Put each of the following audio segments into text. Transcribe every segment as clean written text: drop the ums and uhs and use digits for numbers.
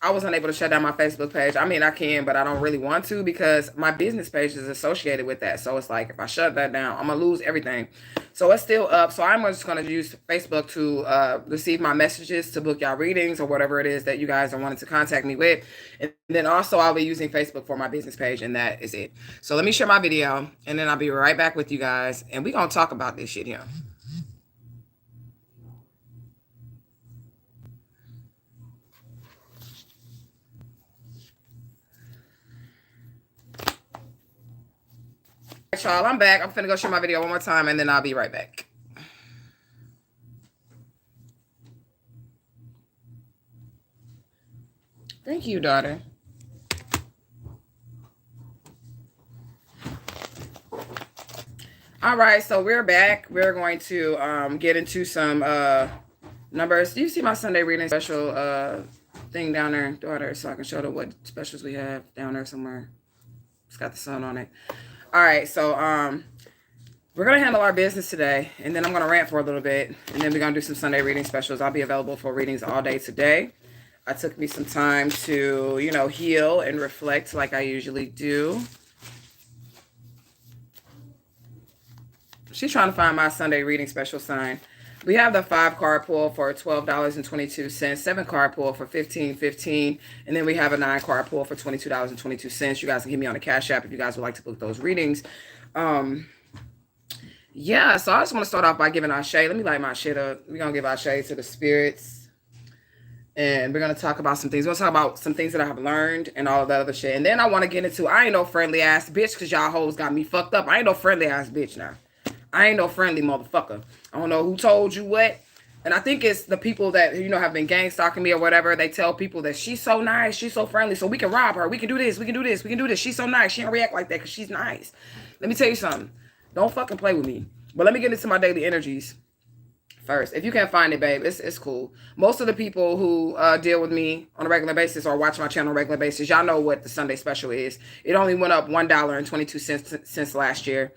I was unable to shut down my Facebook page. I mean, I can, but I don't really want to because my business page is associated with that. So it's like if I shut that down, I'm gonna lose everything. So it's still up. So I'm just gonna use Facebook to receive my messages, to book y'all readings or whatever it is that you guys are wanting to contact me with. And then also I'll be using Facebook for my business page, and that is it. So let me share my video, and then I'll be right back with you guys, and we're gonna talk about this shit here. Y'all, I'm back. I'm finna go share my video one more time, and then I'll be right back. Thank you, daughter. All right, so we're back. We're going to get into some numbers. Do you see my Sunday reading special thing down there, daughter, so I can show them what specials we have down there somewhere? It's got the sun on it. All right, so we're going to handle our business today, and then I'm going to rant for a little bit, and then we're going to do some Sunday reading specials. I'll be available for readings all day today. I took me some time to, you know, heal and reflect like I usually do. She's trying to find my Sunday reading special sign. We have the 5-card pull for $12.22, 7-card pull for $15.15, and then we have a 9-card pull for $22.22. You guys can hit me on the Cash App if you guys would like to book those readings. Yeah, so I just want to start off by giving Asha. Let me light my shit up. We're going to give Asha to the spirits, and we're going to talk about some things. We're going to talk about some things that I have learned and all of that other shit. And then I want to get into, I ain't no friendly ass bitch, because y'all hoes got me fucked up. I ain't no friendly ass bitch now. I ain't no friendly motherfucker. I don't know who told you what. And I think it's the people that, you know, have been gang stalking me or whatever. They tell people that she's so nice, she's so friendly, so we can rob her. We can do this, we can do this, we can do this. She's so nice. She don't react like that because she's nice. Let me tell you something. Don't fucking play with me. But let me get into my daily energies first. If you can't find it, babe, it's cool. Most of the people who deal with me on a regular basis or watch my channel on a regular basis, y'all know what the Sunday special is. It only went up $1.22 since last year.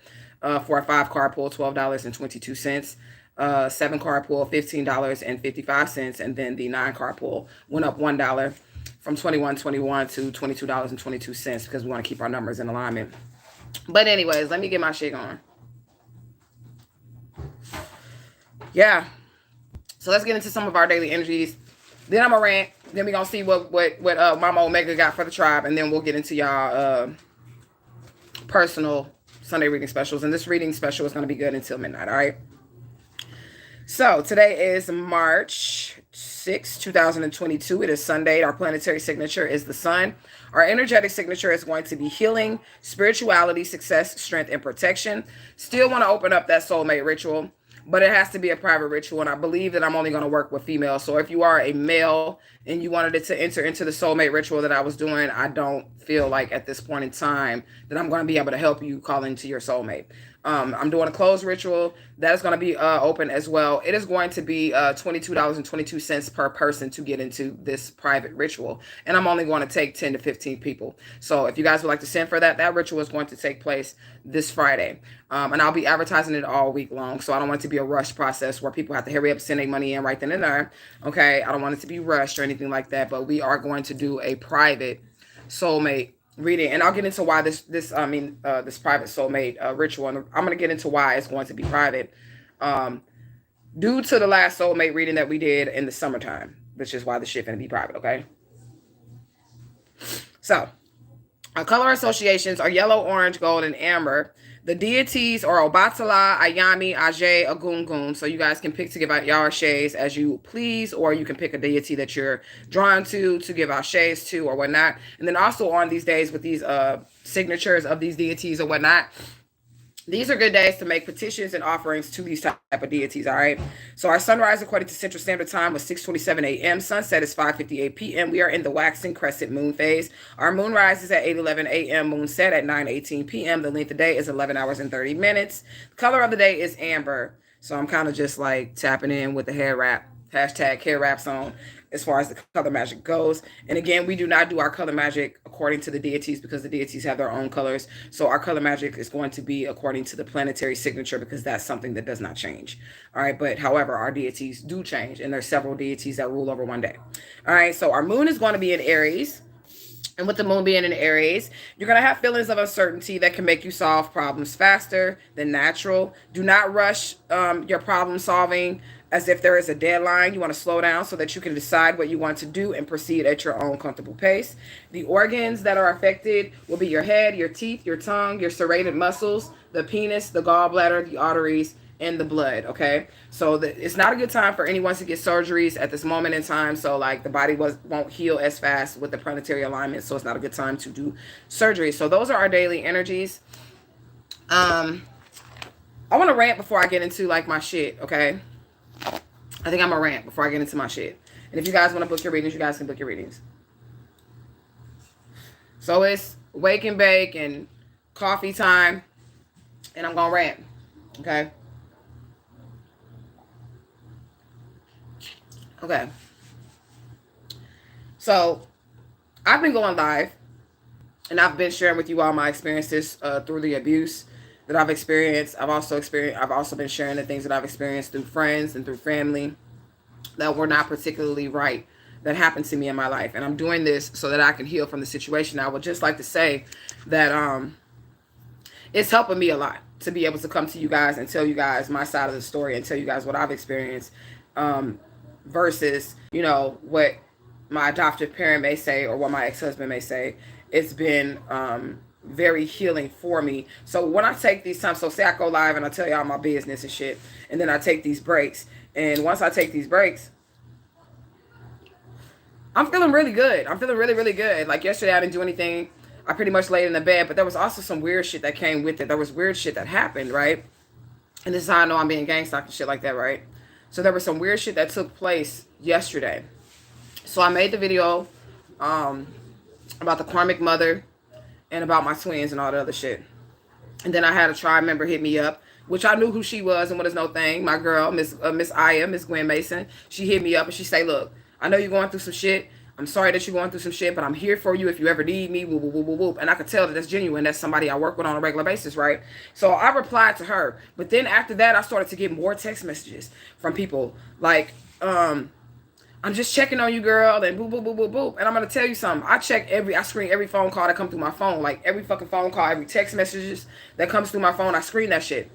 For a 5-card pull, $12.22. 7-card pull, $15.55, and then the 9-card pull went up $1 from $21.21 to $22.22 because we want to keep our numbers in alignment. But anyways, let me get my shit on. Yeah. So let's get into some of our daily energies. Then I'm gonna rant. Then we're gonna see what Mama Omega got for the tribe, and then we'll get into y'all personal Sunday reading specials. And this reading special is going to be good until midnight, all right? So today is March 6, 2022. It is Sunday. Our planetary signature is the sun. Our energetic signature is going to be healing, spirituality, success, strength, and protection. Still want to open up that soulmate ritual, but it has to be a private ritual, and I believe that I'm only going to work with females. So if you are a male and you wanted it to enter into the soulmate ritual that I was doing, I don't feel like at this point in time that I'm going to be able to help you call into your soulmate. I'm doing a closed ritual that is going to be open as well. It is going to be $22.22 per person to get into this private ritual, and I'm only going to take 10 to 15 people. So if you guys would like to send for that, that ritual is going to take place this Friday, and I'll be advertising it all week long. So I don't want it to be a rush process where people have to hurry up, send their money in right then and there. Okay, I don't want it to be rushed or anything like that. But we are going to do a private soulmate reading, and I'll get into why this private soulmate ritual, and I'm going to get into why it's going to be private due to the last soulmate reading that we did in the summertime, which is why the shit going to be private. Okay, so our color associations are yellow, orange, gold, and amber. The deities are Obatala, Ayami, Ajay, Agungun. So you guys can pick to give out your Ashays as you please, or you can pick a deity that you're drawn to give Ashays to or whatnot. And then also on these days with these signatures of these deities or whatnot, these are good days to make petitions and offerings to these type of deities, all right? So our sunrise, according to Central Standard Time, was 6:27 a.m. Sunset is 5:58 p.m. We are in the waxing crescent moon phase. Our moonrise is at 8:11 a.m. Moonset at 9:18 p.m. The length of the day is 11 hours and 30 minutes. The color of the day is amber. So I'm kind of just like tapping in with the hair wrap, hashtag hair wraps on. as far as the color magic goes. And again, we do not do our color magic according to the deities, because the deities have their own colors. So our color magic is going to be according to the planetary signature, because that's something that does not change. All right. But however, our deities do change, and there's several deities that rule over one day. All right. So our moon is going to be in Aries. And with the moon being in Aries, you're going to have feelings of uncertainty that can make you solve problems faster than natural. Do not rush your problem solving as if there is a deadline. You want to slow down so that you can decide what you want to do and proceed at your own comfortable pace. The organs that are affected will be your head, your teeth, your tongue, your serrated muscles, the penis, the gallbladder, the arteries, and the blood. Okay, so it's not a good time for anyone to get surgeries at this moment in time. So like the body won't heal as fast with the planetary alignment, so it's not a good time to do surgery. So those are our daily energies. I want to rant before I get into like my shit. Okay, I think I'm gonna rant before I get into my shit. And if you guys want to book your readings, you guys can book your readings. So it's wake and bake and coffee time, and I'm gonna rant. Okay. Okay. So I've been going live, and I've been sharing with you all my experiences through the abuse that I've experienced. I've also been sharing the things that I've experienced through friends and through family that were not particularly right that happened to me in my life. And I'm doing this so that I can heal from the situation. I would just like to say that it's helping me a lot to be able to come to you guys and tell you guys my side of the story and tell you guys what I've experienced, versus, you know, what my adoptive parent may say or what my ex-husband may say. It's been very healing for me. So when I take these times, so say I go live and I tell y'all my business and shit, and then I take these breaks, and once I take these breaks, I'm feeling really good. I'm feeling really, really good. Like yesterday I didn't do anything. I pretty much laid in the bed, but there was also some weird shit that came with it. There was weird shit that happened, right? And this is how I know I'm being gang stalked and shit like that, right? So there was some weird shit that took place yesterday. So I made the video about the karmic mother and about my twins and all the other shit. And then I had a tribe member hit me up, which I knew who she was and what is no thing. My girl, Miss Aya, Miss Gwen Mason. She hit me up and she say, look, I know you're going through some shit. I'm sorry that you're going through some shit, but I'm here for you if you ever need me. Whoop, whoop, whoop, whoop, whoop. And I could tell that that's genuine. That's somebody I work with on a regular basis, right? So I replied to her. But then after that, I started to get more text messages from people like, I'm just checking on you, girl, and boop, boop, boop, boop, boop. And I'm going to tell you something. I screen every phone call that comes through my phone. Like every fucking phone call, every text messages that comes through my phone, I screen that shit.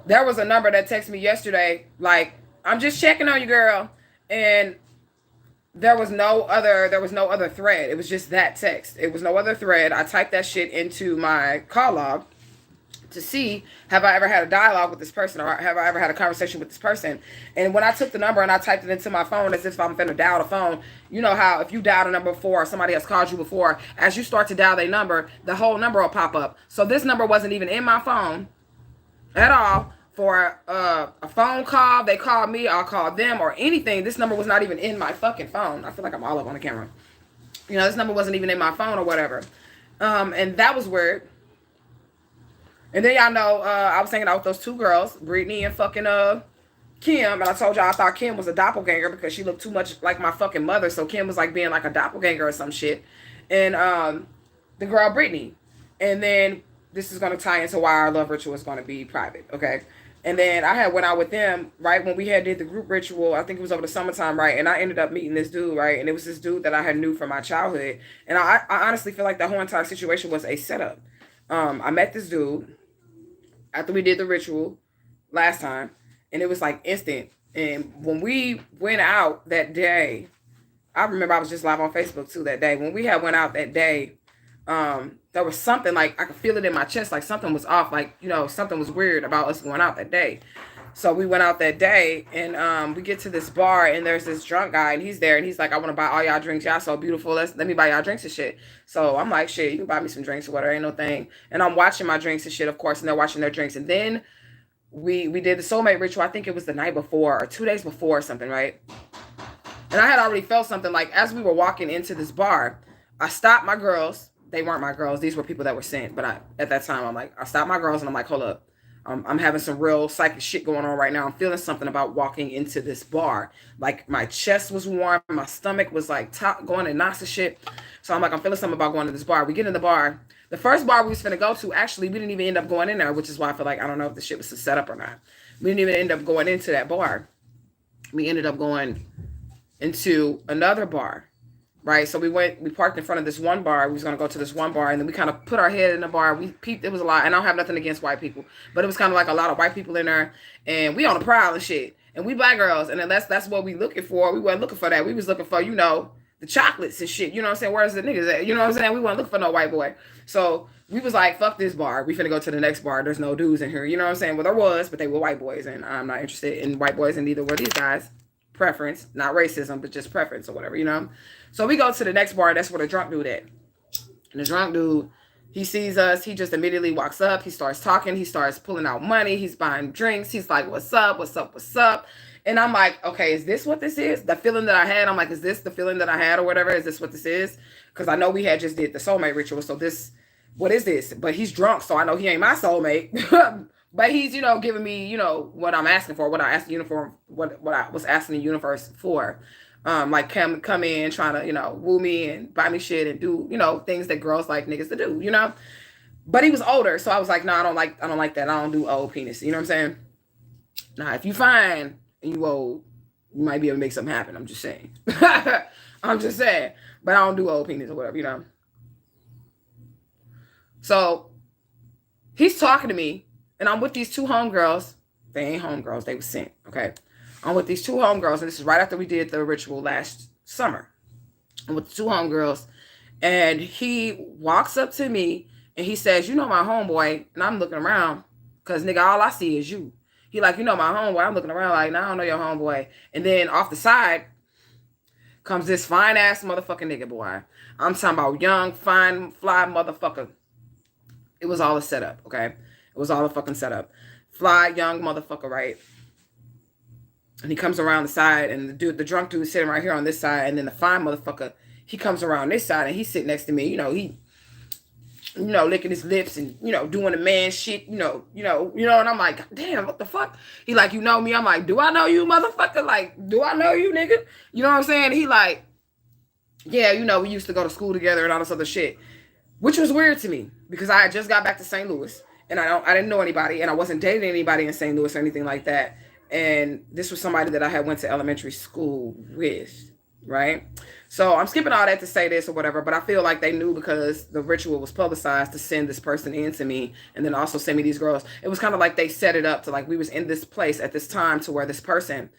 There was a number that texted me yesterday, like, I'm just checking on you, girl. And there was no other thread. It was just that text. It was no other thread. I typed that shit into my call log to see, have I ever had a dialogue with this person, or have I ever had a conversation with this person? And when I took the number and I typed it into my phone as if I'm finna dial the phone, you know how if you dialed a number before, or somebody has called you before, as you start to dial their number, the whole number will pop up. So this number wasn't even in my phone at all. For a phone call, they called me, I'll call them, or anything. This number was not even in my fucking phone. I feel like I'm all up on the camera. You know, this number wasn't even in my phone or whatever. And that was weird. And then y'all know, I was hanging out with those two girls, Brittany and fucking Kim. And I told y'all I thought Kim was a doppelganger because she looked too much like my fucking mother. So Kim was like being like a doppelganger or some shit. And the girl Brittany. And then this is going to tie into why our love ritual is going to be private, okay? And then I had went out with them, right, when we had did the group ritual. I think it was over the summertime, right? And I ended up meeting this dude, right? And it was this dude that I had knew from my childhood. And I honestly feel like the whole entire situation was a setup. I met this dude after we did the ritual last time, and it was like instant. And when we went out that day, I remember I was just live on Facebook too that day. When we had went out that day, there was something like I could feel it in my chest, like something was off, like, you know, something was weird about us going out that day. So we went out that day, and we get to this bar, and there's this drunk guy, and he's there, and he's like, I want to buy all y'all drinks. Y'all so beautiful. Let me buy y'all drinks and shit. So I'm like, shit, you can buy me some drinks or whatever, ain't no thing. And I'm watching my drinks and shit, of course, and they're watching their drinks. And then we did the soulmate ritual. I think it was the night before or 2 days before or something, right? And I had already felt something, like as we were walking into this bar, I stopped my girls. They weren't my girls. These were people that were sent. But at that time, I'm like, I stopped my girls and I'm like, hold up. I'm having some real psychic shit going on right now. I'm feeling something about walking into this bar. Like my chest was warm, my stomach was like going in knots of shit. So I'm like, I'm feeling something about going to this bar. We get in the bar. The first bar we was finna go to, actually, we didn't even end up going in there, which is why I feel like I don't know if the shit was set up or not. We didn't even end up going into that bar. We ended up going into another bar. Right, so we parked in front of this one bar. We was gonna go to this one bar, and then we kind of put our head in the bar. We peeped. It was a lot, and I don't have nothing against white people, but it was kind of like a lot of white people in there, and we on the prowl and shit. And we black girls, and then that's what we looking for. We weren't looking for that. We was looking for, you know, the chocolates and shit. You know what I'm saying? Where's the niggas at? You know what I'm saying? We weren't looking for no white boy. So we was like, fuck this bar. We finna go to the next bar. There's no dudes in here. You know what I'm saying? Well, there was, but they were white boys, and I'm not interested in white boys, and neither were these guys. Preference, not racism, but just preference or whatever, you know? So we go to the next bar. That's where the drunk dude at. And the drunk dude, he sees us. He just immediately walks up. He starts talking. He starts pulling out money. He's buying drinks. He's like, what's up? What's up? What's up? And I'm like, okay, is this what this is? The feeling that I had, I'm like, is this the feeling that I had or whatever? Is this what this is? Because I know we had just did the soulmate ritual. So this, what is this? But he's drunk, so I know he ain't my soulmate. But he's, you know, giving me, you know, what I'm asking for, what I asked the uniform, what I was asking the universe for. Like come in trying to, you know, woo me and buy me shit and do, you know, things that girls like niggas to do, you know. But he was older, so I was like, no, I don't like that. I don't do old penis. You know what I'm saying? Now, if you fine and you old, you might be able to make something happen. I'm just saying. I'm just saying. But I don't do old penis or whatever, you know. So he's talking to me. And I'm with these two homegirls. They ain't homegirls. They were sent. Okay. I'm with these two homegirls. And this is right after we did the ritual last summer. I'm with the two homegirls. And he walks up to me and he says, you know my homeboy. And I'm looking around. Because, nigga, all I see is you. He like, you know my homeboy. I'm looking around like, nah, I don't know your homeboy. And then off the side comes this fine-ass motherfucking nigga, boy. I'm talking about young, fine, fly motherfucker. It was all a setup, okay? It was all a fucking setup. Fly, young motherfucker, right? And he comes around the side, and the drunk dude is sitting right here on this side, and then the fine motherfucker, he comes around this side, and he's sitting next to me. You know, he, you know, licking his lips and, you know, doing the man shit, you know, and I'm like, damn, what the fuck? He like, you know me? I'm like, do I know you, motherfucker? Like, do I know you, nigga? You know what I'm saying? He like, yeah, you know, we used to go to school together and all this other shit, which was weird to me because I had just got back to St. Louis. And I didn't know anybody, and I wasn't dating anybody in St. Louis or anything like that. And this was somebody that I had went to elementary school with, right? So I'm skipping all that to say this or whatever, but I feel like they knew because the ritual was publicized to send this person in to me and then also send me these girls. It was kind of like they set it up to like we was in this place at this time to where this person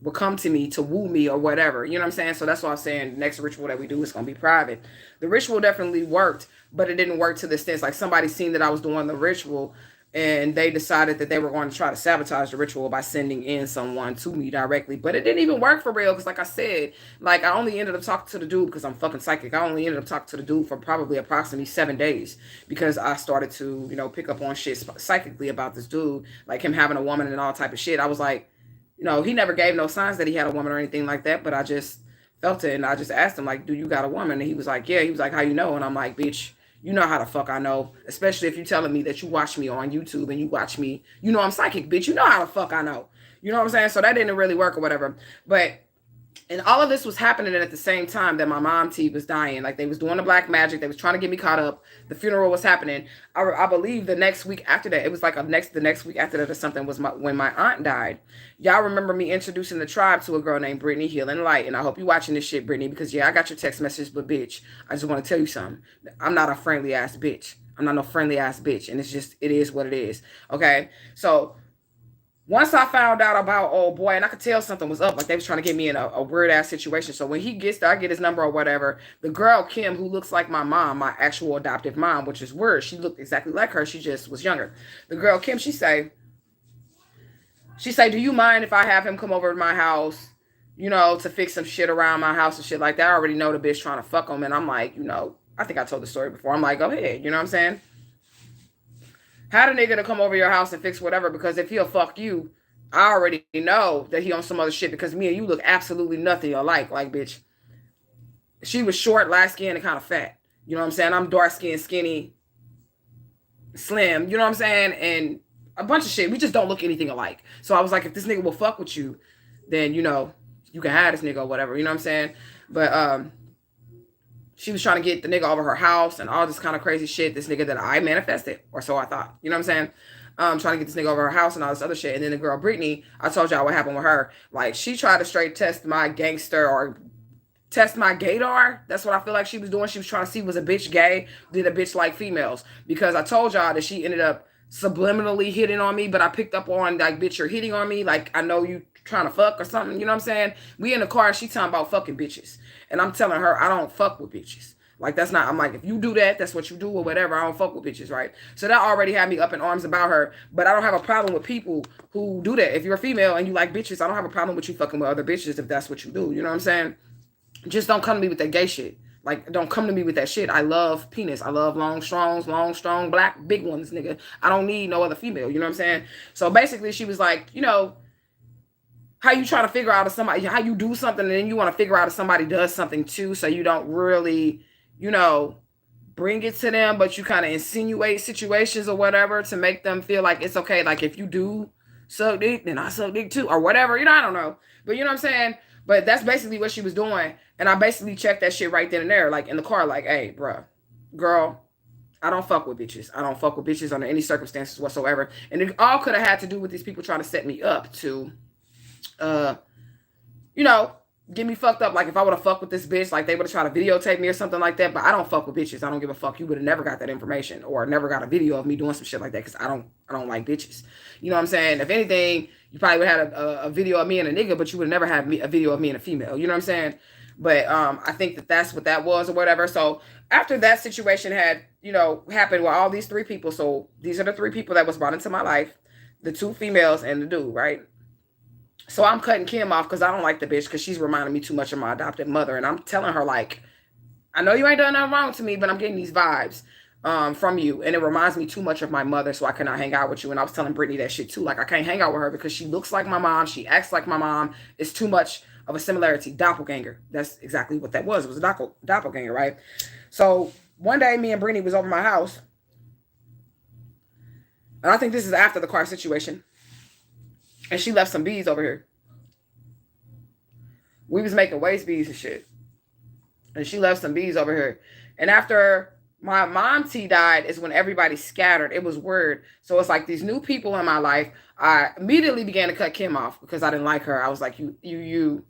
will come to me to woo me or whatever. You know what I'm saying? So that's why I'm saying the next ritual that we do is going to be private. The ritual definitely worked, but it didn't work to the extent like somebody seen that I was doing the ritual and they decided that they were going to try to sabotage the ritual by sending in someone to me directly. But it didn't even work for real because like I said, like I only ended up talking to the dude because I'm fucking psychic. I only ended up talking to the dude for probably approximately 7 days because I started to, you know, pick up on shit psychically about this dude, like him having a woman and all type of shit. I was like, you know, he never gave no signs that he had a woman or anything like that, but I just felt it and I just asked him like, do you got a woman? And he was like, yeah. He was like, how you know? And I'm like, bitch, you know how the fuck I know, especially if you're telling me that you watch me on YouTube and you watch me, you know I'm psychic, bitch. You know how the fuck I know. You know what I'm saying? So that didn't really work or whatever. But, and all of this was happening at the same time that my mom T was dying. Like they was doing the black magic. They was trying to get me caught up. The funeral was happening. I believe the next week after that, it was like the next week after that or something was when my aunt died. Y'all remember me introducing the tribe to a girl named Brittany Healing Light. And I hope you watching this shit, Brittany, because yeah, I got your text message, but bitch, I just want to tell you something. I'm not a friendly ass bitch. I'm not no friendly ass bitch. And it's just, it is what it is. Okay. So once I found out about old boy, and I could tell something was up, like they was trying to get me in a weird ass situation. So when he gets there, I get his number or whatever. The girl, Kim, who looks like my mom, my actual adoptive mom, which is weird. She looked exactly like her. She just was younger. The girl, Kim, she say, do you mind if I have him come over to my house, you know, to fix some shit around my house and shit like that? I already know the bitch trying to fuck him. And I'm like, you know, I think I told the story before. I'm like, go ahead. You know what I'm saying? Had a nigga to come over your house and fix whatever, because if he'll fuck you, I already know that he on some other shit because me and you look absolutely nothing alike. Like, bitch, she was short, light skinned, and kind of fat. You know what I'm saying? I'm dark skinned, skinny, slim. You know what I'm saying? And a bunch of shit. We just don't look anything alike. So I was like, if this nigga will fuck with you, then, you know, you can have this nigga or whatever. You know what I'm saying? But she was trying to get the nigga over her house and all this kind of crazy shit. This nigga that I manifested, or so I thought. You know what I'm saying? Trying to get this nigga over her house and all this other shit. And then the girl Brittany, I told y'all what happened with her. Like, she tried to straight test my gangster or test my gaydar. That's what I feel like she was doing. She was trying to see, was a bitch gay? Did a bitch like females? Because I told y'all that she ended up subliminally hitting on me, but I picked up on, like, bitch, you're hitting on me. Like, I know you trying to fuck or something. You know what I'm saying? We in the car and she talking about fucking bitches. And I'm telling her, I don't fuck with bitches. Like, that's not, I'm like, if you do that, that's what you do or whatever. I don't fuck with bitches, right? So that already had me up in arms about her. But I don't have a problem with people who do that. If you're a female and you like bitches, I don't have a problem with you fucking with other bitches if that's what you do. You know what I'm saying? Just don't come to me with that gay shit. Like, don't come to me with that shit. I love penis. I love long, strong, black, big ones, nigga. I don't need no other female. You know what I'm saying? So basically, she was like, you know, how you trying to figure out if somebody, how you do something and then you want to figure out if somebody does something too, so you don't really, you know, bring it to them, but you kind of insinuate situations or whatever to make them feel like it's okay. Like, if you do suck dick, then I suck dick too, or whatever. You know, I don't know. But you know what I'm saying? But that's basically what she was doing. And I basically checked that shit right then and there, like in the car, like, hey, bruh, girl, I don't fuck with bitches. I don't fuck with bitches under any circumstances whatsoever. And it all could have had to do with these people trying to set me up to, you know, get me fucked up. Like, if I would have fucked with this bitch, like, they would have tried to videotape me or something like that. But I don't fuck with bitches. I don't give a fuck. You would have never got that information or never got a video of me doing some shit like that, because I don't like bitches. You know what I'm saying? If anything, you probably would have had a video of me and a nigga, but you would never have a video of me and a female. You know what I'm saying? But I think that that's what that was or whatever. So after that situation had, you know, happened with all these three people. So these are the three people that was brought into my life, the two females and the dude, right? So I'm cutting Kim off because I don't like the bitch, because she's reminding me too much of my adopted mother. And I'm telling her, like, I know you ain't done nothing wrong to me, but I'm getting these vibes from you. And it reminds me too much of my mother, so I cannot hang out with you. And I was telling Brittany that shit too. Like, I can't hang out with her because she looks like my mom. She acts like my mom. It's too much of a similarity. Doppelganger. That's exactly what that was. It was a doppelganger, right? So one day, me and Brittany was over my house. And I think this is after the car situation. And she left some beads over here. We was making waist beads and shit. And she left some beads over here. And after my mom T died is when everybody scattered. It was weird. So it's like these new people in my life. I immediately began to cut Kim off because I didn't like her. I was like, you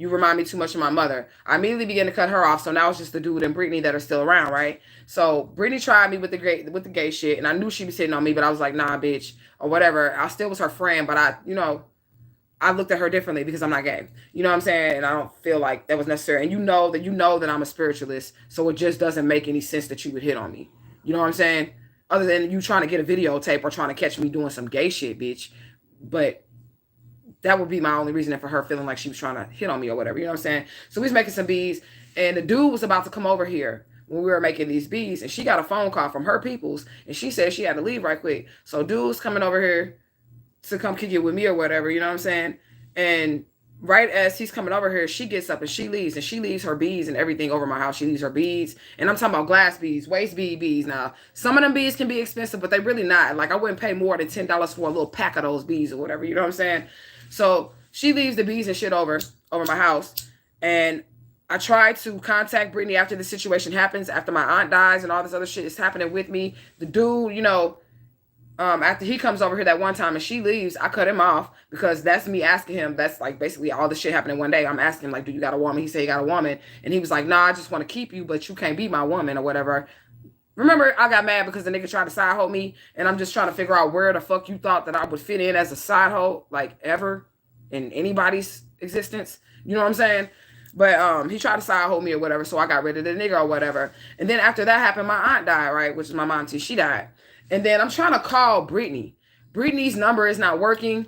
remind me too much of my mother. I immediately began to cut her off. So now it's just the dude and Brittany that are still around, right? So Brittany tried me with the gay shit, and I knew she was hitting on me, but I was like, nah, bitch, or whatever. I still was her friend, but I looked at her differently because I'm not gay. You know what I'm saying? And I don't feel like that was necessary. And you know that I'm a spiritualist, so it just doesn't make any sense that you would hit on me. You know what I'm saying? Other than you trying to get a videotape or trying to catch me doing some gay shit, bitch. But that would be my only reason for her feeling like she was trying to hit on me or whatever. You know what I'm saying? So we was making some beads, and the dude was about to come over here when we were making these beads, and she got a phone call from her peoples, and she said she had to leave right quick. So dude's coming over here to come kick it with me or whatever, you know what I'm saying? And right as he's coming over here, she gets up and she leaves her beads and everything over my house. She leaves her beads, and I'm talking about glass beads, waist beads. Now, some of them beads can be expensive, but they really not. Like, I wouldn't pay more than $10 for a little pack of those beads or whatever, you know what I'm saying? So she leaves the beads and shit over my house, and I tried to contact Brittany after the situation happens, after my aunt dies and all this other shit is happening with me. The dude, you know, after he comes over here that one time and she leaves, I cut him off because that's me asking him. That's like basically all the shit happening one day. I'm asking him, like, do you got a woman? He said he got a woman. And he was like, nah, I just want to keep you, but you can't be my woman or whatever. Remember, I got mad because the nigga tried to side hoe me, and I'm just trying to figure out where the fuck you thought that I would fit in as a side hoe, like, ever in anybody's existence. You know what I'm saying? But he tried to side hoe me or whatever, so I got rid of the nigga or whatever. And then after that happened, my aunt died, right? Which is my mom too. She died. And then I'm trying to call Brittany. Brittany's number is not working.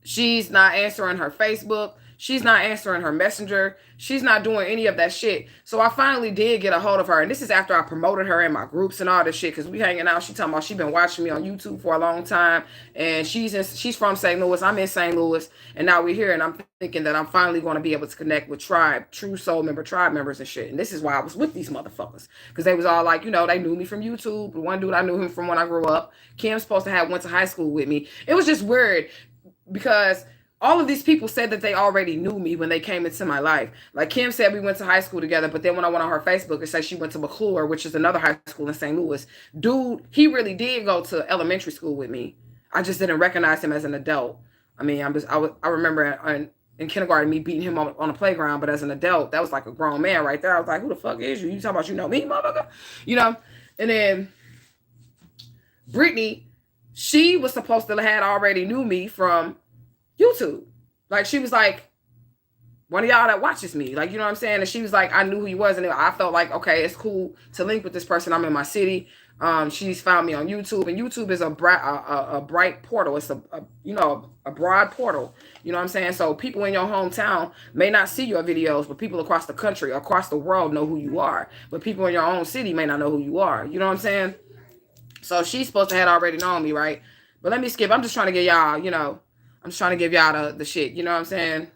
She's not answering her Facebook. She's not answering her messenger. She's not doing any of that shit. So I finally did get a hold of her. And this is after I promoted her in my groups and all this shit. Because we hanging out. She talking about she been watching me on YouTube for a long time. And she's from St. Louis. I'm in St. Louis. And now we're here. And I'm thinking that I'm finally going to be able to connect with true soul member tribe members and shit. And this is why I was with these motherfuckers. Because they was all like, you know, they knew me from YouTube. The one dude, I knew him from when I grew up. Kim's supposed to have went to high school with me. It was just weird because all of these people said that they already knew me when they came into my life. Like Kim said we went to high school together, but then when I went on her Facebook, it said she went to McClure, which is another high school in St. Louis. Dude, he really did go to elementary school with me. I just didn't recognize him as an adult. I mean, I remember in kindergarten me beating him on the playground, but as an adult, that was like a grown man right there. I was like, who the fuck is you? You talking about you know me, motherfucker? You know? And then Brittany, she was supposed to have already knew me from YouTube. Like, she was like, one of y'all that watches me. Like, you know what I'm saying? And she was like, I knew who he was. And I felt like, okay, it's cool to link with this person. I'm in my city. She's found me on YouTube. And YouTube is a bright portal. It's a broad portal. You know what I'm saying? So people in your hometown may not see your videos, but people across the country, across the world know who you are. But people in your own city may not know who you are. You know what I'm saying? So she's supposed to have already known me, right? But let me skip. I'm just trying to get y'all, you know, I'm just trying to give y'all the shit. You know what I'm saying?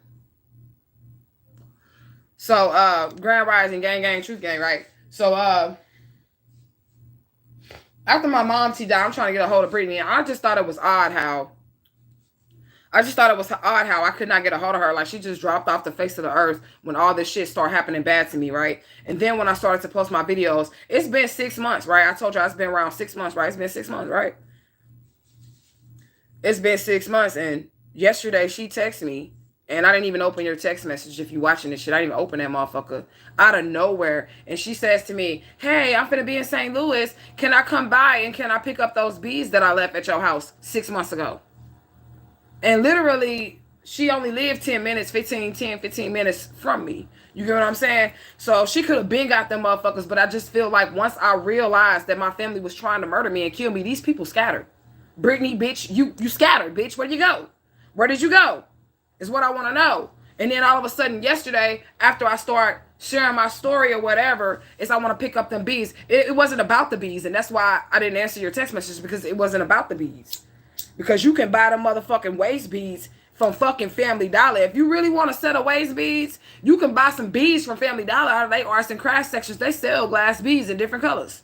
So, Grand Rising, gang, Truth Gang, right? So, after my mom died, I'm trying to get a hold of Brittany. And I just thought it was odd how I could not get a hold of her. Like, she just dropped off the face of the earth when all this shit started happening bad to me, right? And then when I started to post my videos, it's been 6 months, right? I told you it's been around 6 months, right? It's been 6 months, right? It's been 6 months, and yesterday she texted me, and I didn't even open your text message. If you watching this shit, I didn't even open that motherfucker out of nowhere. And she says to me, hey, I'm finna be in St. Louis. Can I come by and can I pick up those beads that I left at your house 6 months ago? And literally, she only lived 10 minutes, 15 minutes from me. You get what I'm saying? So she could have been got them motherfuckers, but I just feel like once I realized that my family was trying to murder me and kill me, these people scattered. Brittany, bitch, you scattered, bitch. Where'd you go? Where did you go? Is what I want to know. And then all of a sudden yesterday, after I start sharing my story or whatever, is I want to pick up them bees. It wasn't about the bees, and that's why I didn't answer your text message, because it wasn't about the bees. Because you can buy them motherfucking waist beads from fucking Family Dollar. If you really want a set of waist beads, you can buy some beads from Family Dollar out of their arts and crafts sections. They sell glass beads in different colors.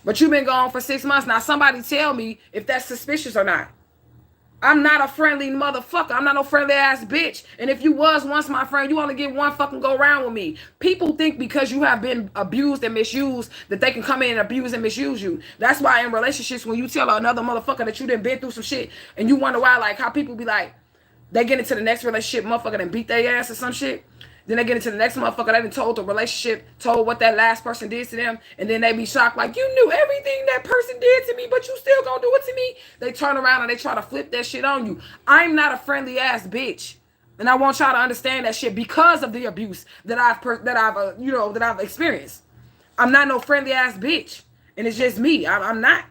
But you've been gone for 6 months. Now, somebody tell me if that's suspicious or not. I'm not a friendly motherfucker. I'm not no friendly ass bitch. And if you was once my friend, you only get one fucking go round with me. People think because you have been abused and misused that they can come in and abuse and misuse you. That's why in relationships, when you tell another motherfucker that you done been through some shit and you wonder why, like how people be like, they get into the next relationship, motherfucker, and beat their ass or some shit. Then they get into the next motherfucker, they done told the relationship, told what that last person did to them, and then they be shocked like, you knew everything that person did to me, but you still gonna do it to me? They turn around and they try to flip that shit on you. I'm not a friendly ass bitch. And I want y'all to understand that shit because of the abuse that I've experienced. I'm not no friendly ass bitch. And it's just me. I'm not.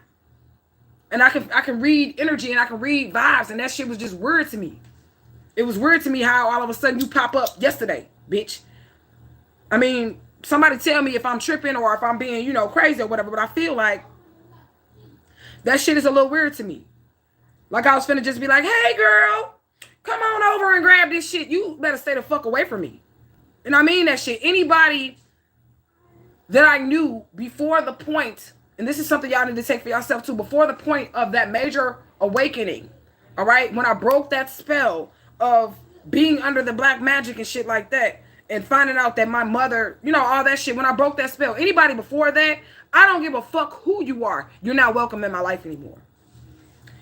And I can read energy and I can read vibes, and that shit was just weird to me. It was weird to me how all of a sudden you pop up yesterday, bitch. I mean, somebody tell me if I'm tripping or if I'm being, crazy or whatever, but I feel like that shit is a little weird to me. Like I was finna just be like, hey girl, come on over and grab this shit. You better stay the fuck away from me. And I mean that shit. Anybody that I knew before the point, and this is something y'all need to take for yourself too, before the point of that major awakening, all right, when I broke that spell of being under the black magic and shit like that, and finding out that my mother, all that shit, when I broke that spell, anybody before that, I don't give a fuck who you are. You're not welcome in my life anymore.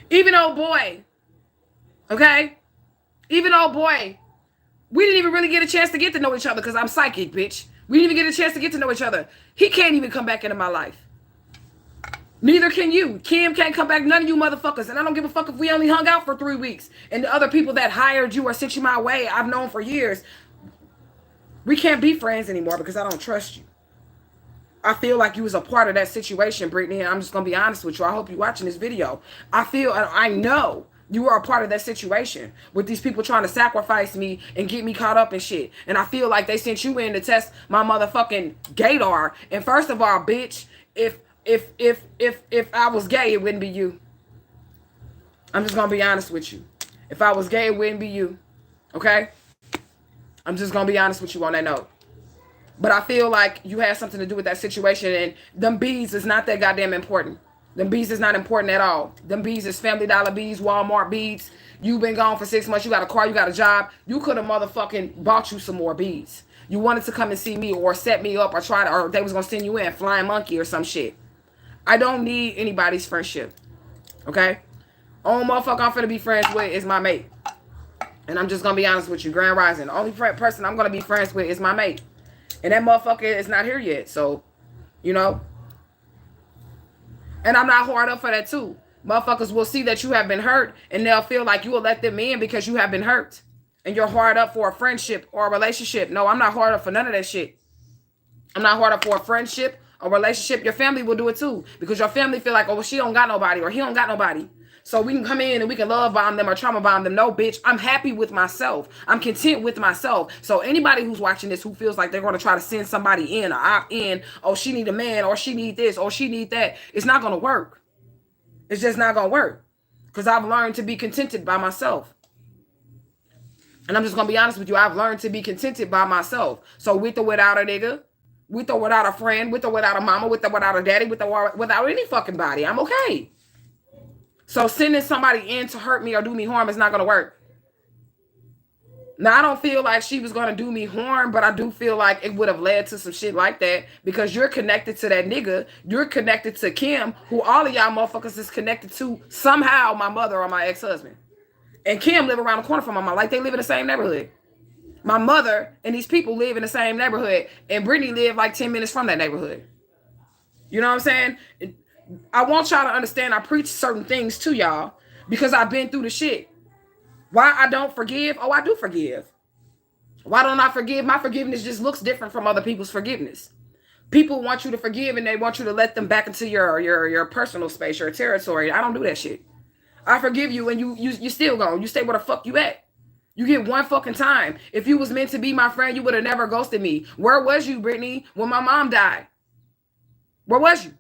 Even old boy, okay? Even old boy, we didn't even really get a chance to get to know each other because I'm psychic, bitch. We didn't even get a chance to get to know each other. He can't even come back into my life. Neither can you. Kim can't come back. None of you motherfuckers. And I don't give a fuck if we only hung out for 3 weeks. And the other people that hired you or sent you my way, I've known for years. We can't be friends anymore because I don't trust you. I feel like you was a part of that situation, Brittany. And I'm just going to be honest with you. I hope you're watching this video. I know You were a part of that situation with these people trying to sacrifice me and get me caught up in shit. And I feel like they sent you in to test my motherfucking gaydar. And first of all, bitch, if I was gay, it wouldn't be you. I'm just gonna be honest with you. If I was gay, it wouldn't be you. Okay? I'm just gonna be honest with you on that note. But I feel like you had something to do with that situation, and them bees is not that goddamn important. Them bees is not important at all. Them bees is Family Dollar bees, Walmart beads. You've been gone for 6 months. You got a car. You got a job. You could have motherfucking bought you some more beads. You wanted to come and see me or set me up or try to, or they was going to send you in, flying monkey or some shit. I don't need anybody's friendship. Okay? Only motherfucker I'm finna be friends with is my mate. And I'm just going to be honest with you. Grand Rising. The only person I'm going to be friends with is my mate. And that motherfucker is not here yet. So, you know. And I'm not hard up for that too. Motherfuckers will see that you have been hurt and they'll feel like you will let them in because you have been hurt. And you're hard up for a friendship or a relationship. No, I'm not hard up for none of that shit. I'm not hard up for a friendship or relationship. Your family will do it too. Because your family feel like, oh, well, she don't got nobody or he don't got nobody. So we can come in and we can love bomb them or trauma bomb them. No, bitch, I'm happy with myself. I'm content with myself. So anybody who's watching this who feels like they're going to try to send somebody in or opt in, oh, she need a man or she need this or she need that, it's not going to work. It's just not going to work. Because I've learned to be contented by myself. And I'm just going to be honest with you. I've learned to be contented by myself. So with or without a nigga, with or without a friend, with or without a mama, with or without a daddy, with or without any fucking body, I'm okay. So sending somebody in to hurt me or do me harm is not going to work. Now, I don't feel like she was going to do me harm, but I do feel like it would have led to some shit like that because you're connected to that nigga. You're connected to Kim, who all of y'all motherfuckers is connected to somehow my mother or my ex-husband. And Kim live around the corner from my mom. Like they live in the same neighborhood. My mother and these people live in the same neighborhood. And Brittany lived like 10 minutes from that neighborhood. You know what I'm saying? I want y'all to understand I preach certain things to y'all because I've been through the shit. Why I don't forgive? Oh, I do forgive. Why don't I forgive? My forgiveness just looks different from other people's forgiveness. People want you to forgive and they want you to let them back into your personal space, your territory. I don't do that shit. I forgive you and you still gone. You stay where the fuck you at. You get one fucking time. If you was meant to be my friend, you would have never ghosted me. Where was you, Brittany, when my mom died? Where was you?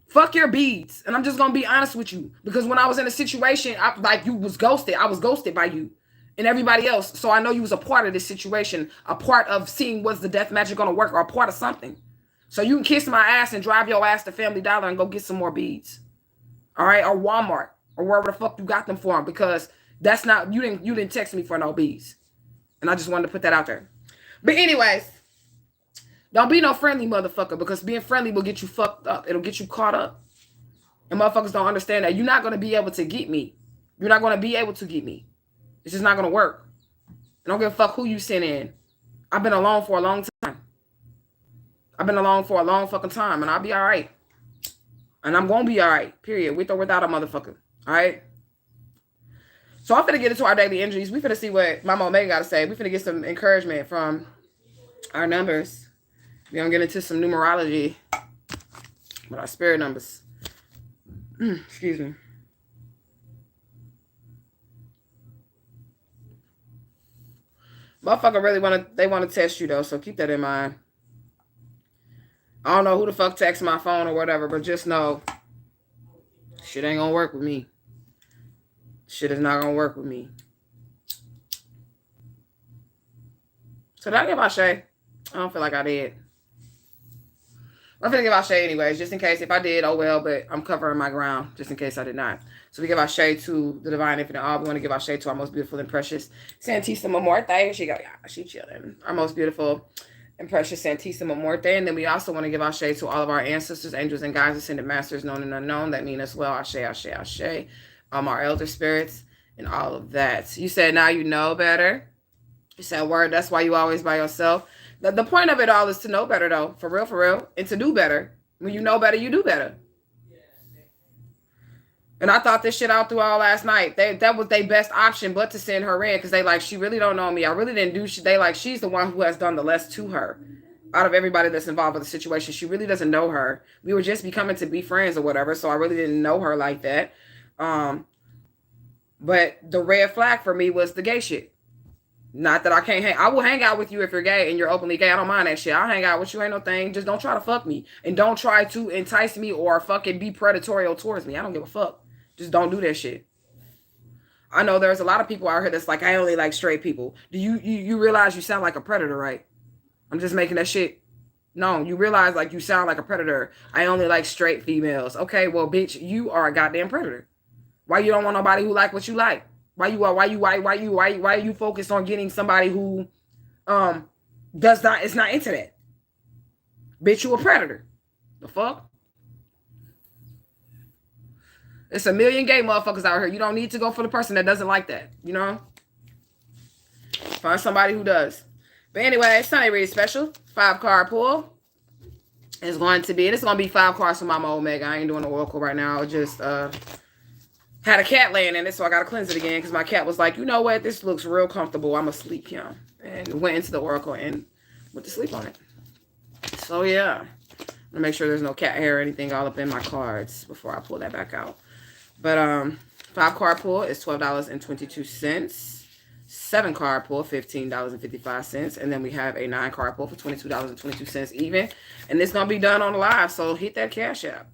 Fuck your beads. And I'm just going to be honest with you. Because when I was in a situation, like you was ghosted. I was ghosted by you and everybody else. So I know you was a part of this situation. A part of seeing was the death magic going to work or a part of something. So you can kiss my ass and drive your ass to Family Dollar and go get some more beads. All right? Or Walmart. Or wherever the fuck you got them from. Because that's not, you didn't text me for no beads. And I just wanted to put that out there. But anyways. Don't be no friendly motherfucker because being friendly will get you fucked up. It'll get you caught up. And motherfuckers don't understand that. You're not going to be able to get me. You're not going to be able to get me. It's just not going to work. I don't give a fuck who you send in. I've been alone for a long time. I've been alone for a long fucking time and I'll be all right. And I'm going to be all right, period, with or without a motherfucker. All right? So I'm finna get into our daily energies. We finna see what Mama Omega got to say. We finna get some encouragement from our numbers. We're going to get into some numerology with our spirit numbers. Excuse me. Motherfucker really want to test you though, so keep that in mind. I don't know who the fuck texts my phone or whatever, but just know shit ain't going to work with me. Shit is not going to work with me. So did I give Asha? I don't feel like I did. I'm going to give Asha anyways, just in case. If I did, oh well, but I'm covering my ground, just in case I did not. So we give Asha to the Divine Infinite All. We want to give Asha to our most beautiful and precious Santissima Muerte. Here she go. Yeah, she chilling. Our most beautiful and precious Santissima Muerte. And then we also want to give Asha to all of our ancestors, angels, and guides, ascended masters, known and unknown, that mean us well. Ashe, Ashe, Ashe. Our elder spirits and all of that. You said now you know better. You said word, that's why you always by yourself. The point of it all is to know better, though. For real. And to do better. When you know better, you do better. And I thought this shit out through all last night. That was their best option but to send her in. Because they like, she really don't know me. I really didn't do shit. They like, she's the one who has done the less to her. Out of everybody that's involved with the situation. She really doesn't know her. We were just becoming to be friends or whatever. So I really didn't know her like that. But the red flag for me was the gay shit. Not that I can't hang. I will hang out with you if you're gay and you're openly gay. I don't mind that shit. I'll hang out with you. Ain't no thing. Just don't try to fuck me. And don't try to entice me or fucking be predatory towards me. I don't give a fuck. Just don't do that shit. I know there's a lot of people out here that's like, I only like straight people. Do you realize you sound like a predator, right? I'm just making that shit. No, you realize like you sound like a predator. I only like straight females. Okay, well, bitch, you are a goddamn predator. Why you don't want nobody who like what you like? Why you focus on getting somebody who is not into that? Bitch, you a predator. The fuck? It's a million gay motherfuckers out here. You don't need to go for the person that doesn't like that, you know? Find somebody who does. But anyway, Sunday read special. 5-card pull. It's going to be 5 cards for Momma Omega. I ain't doing the oracle right now. I just had a cat laying in it, so I got to cleanse it again because my cat was like, you know what? This looks real comfortable. I'm asleep, yeah. And went into the oracle and went to sleep on it. So, yeah. I'm going to make sure there's no cat hair or anything all up in my cards before I pull that back out. But 5-card pull is $12.22. 7-card pull, $15.55. And then we have a 9-card pull for $22.22 even. And it's going to be done on the live, so hit that Cash App.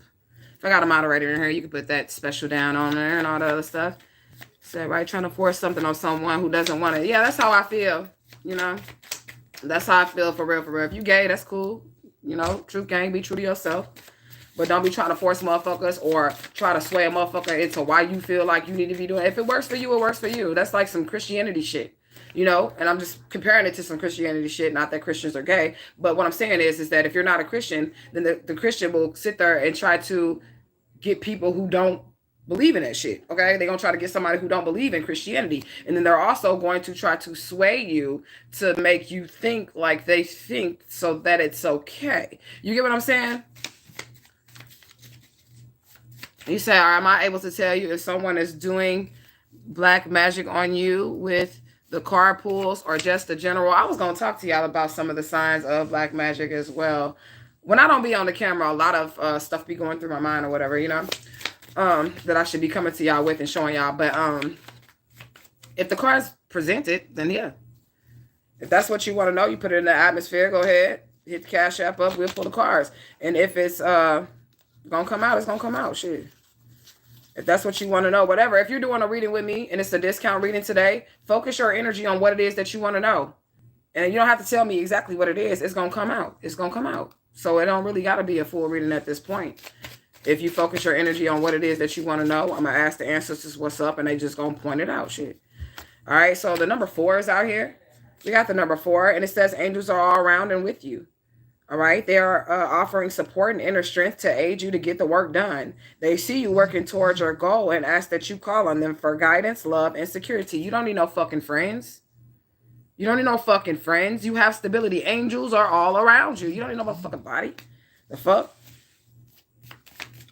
If I got a moderator in here, you can put that special down on there and all the other stuff. So, right, trying to force something on someone who doesn't want it. Yeah, that's how I feel, you know. That's how I feel for real, for real. If you gay, that's cool. You know, Truthgang, be true to yourself. But don't be trying to force motherfuckers or try to sway a motherfucker into why you feel like you need to be doing it. If it works for you, it works for you. That's like some Christianity shit, you know? And I'm just comparing it to some Christianity shit. Not that Christians are gay. But what I'm saying is that if you're not a Christian, then the Christian will sit there and try to get people who don't believe in that shit, okay? They're going to try to get somebody who don't believe in Christianity. And then they're also going to try to sway you to make you think like they think so that it's okay. You get what I'm saying? You say, am I able to tell you if someone is doing black magic on you with the card pulls or just the general? I was going to talk to y'all about some of the signs of black magic as well. When I don't be on the camera, a lot of stuff be going through my mind or whatever, you know, that I should be coming to y'all with and showing y'all. But if the cards present it, then yeah. If that's what you want to know, you put it in the atmosphere, go ahead. Hit the Cash App up, we'll pull the cards. And if it's gonna come out, it's gonna come out. Shit. If that's what you want to know, whatever. If you're doing a reading with me and it's a discount reading today, focus your energy on what it is that you want to know. And you don't have to tell me exactly what it is. It's gonna come out. It's gonna come out. So it don't really gotta be a full reading at this point. If you focus your energy on what it is that you want to know, I'm gonna ask the ancestors what's up and they just gonna point it out. Shit. All right, so the number 4 is out here. We got the number 4 and it says angels are all around and with you. All right. They are offering support and inner strength to aid you to get the work done. They see you working towards your goal and ask that you call on them for guidance, love, and security. You don't need no fucking friends. You don't need no fucking friends. You have stability. Angels are all around you. You don't need no motherfucking body. The fuck?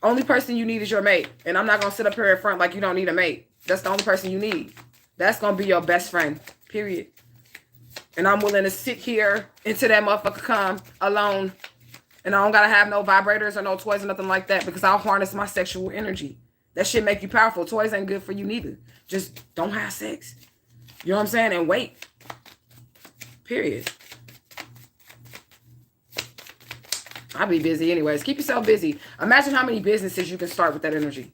Only person you need is your mate. And I'm not going to sit up here in front like you don't need a mate. That's the only person you need. That's going to be your best friend. Period. And I'm willing to sit here until that motherfucker come alone. And I don't got to have no vibrators or no toys or nothing like that because I'll harness my sexual energy. That shit make you powerful. Toys ain't good for you neither. Just don't have sex. You know what I'm saying? And wait. Period. I'll be busy anyways. Keep yourself busy. Imagine how many businesses you can start with that energy.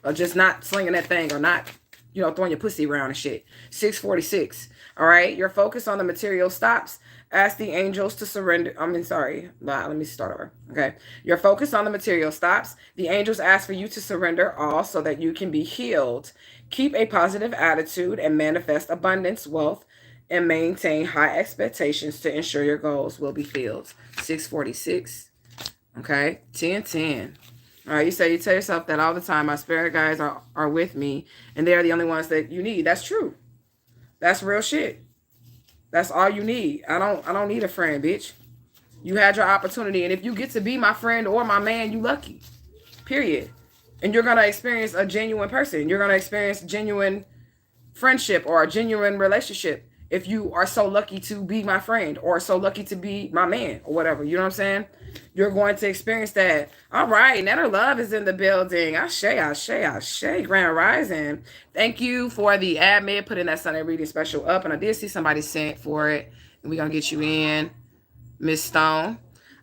Or just not slinging that thing or not, you know, throwing your pussy around and shit. 646. All right, your focus on the material stops. Ask the angels to surrender. Let me start over. Okay, your focus on the material stops. The angels ask for you to surrender all so that you can be healed. Keep a positive attitude and manifest abundance, wealth, and maintain high expectations to ensure your goals will be filled. 646. Okay, 1010. All right, you say you tell yourself that all the time. My spirit guides are with me, and they're the only ones that you need. That's true. That's real shit. That's all you need. I don't need a friend, bitch. You had your opportunity. And if you get to be my friend or my man, you lucky. Period. And you're going to experience a genuine person. You're going to experience genuine friendship or a genuine relationship. if you are so lucky to be my friend or so lucky to be my man or whatever. You know what I'm saying? You're going to experience that. All right. Netter Love is in the building. Ashe, Grand Rising. Thank you for the admin putting that Sunday reading special up. And I did see somebody sent for it. And we're going to get you in, Miss Stone.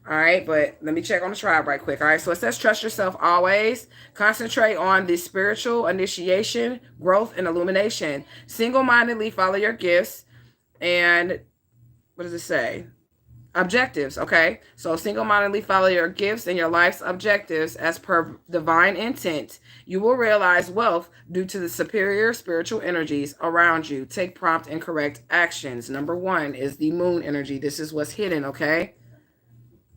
All right, but let me check on the tribe right quick. All right, so it says trust yourself always. Concentrate on the spiritual initiation, growth, and illumination. Single-mindedly follow your gifts. And what does it say? Objectives, okay? So single-mindedly follow your gifts and your life's objectives as per divine intent. You will realize wealth due to the superior spiritual energies around you. Take prompt and correct actions. Number 1 is the moon energy. This is what's hidden, okay?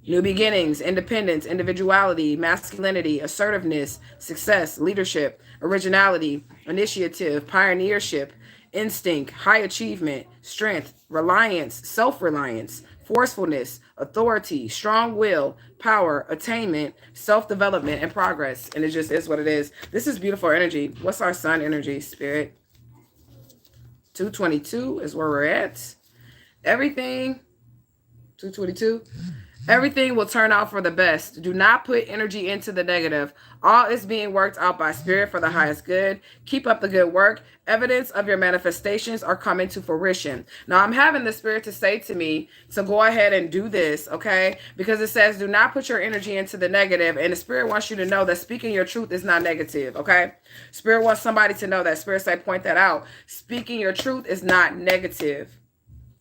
New beginnings, independence, individuality, masculinity, assertiveness, success, leadership, originality, initiative, pioneership, instinct, high achievement, strength, reliance, self-reliance, forcefulness, authority, strong will, power, attainment, self-development, and progress. And it just is what it is. This is beautiful energy. What's our sun energy, Spirit? 222 is where we're at. Everything, 222. Everything will turn out for the best. Do not put energy into the negative. All is being worked out by spirit for the highest good. Keep up the good work. Evidence of your manifestations are coming to fruition. Now, I'm having the spirit to say to me to go ahead and do this, okay? Because it says do not put your energy into the negative. And the spirit wants you to know that speaking your truth is not negative, okay? Spirit wants somebody to know that. Spirit say point that out. Speaking your truth is not negative,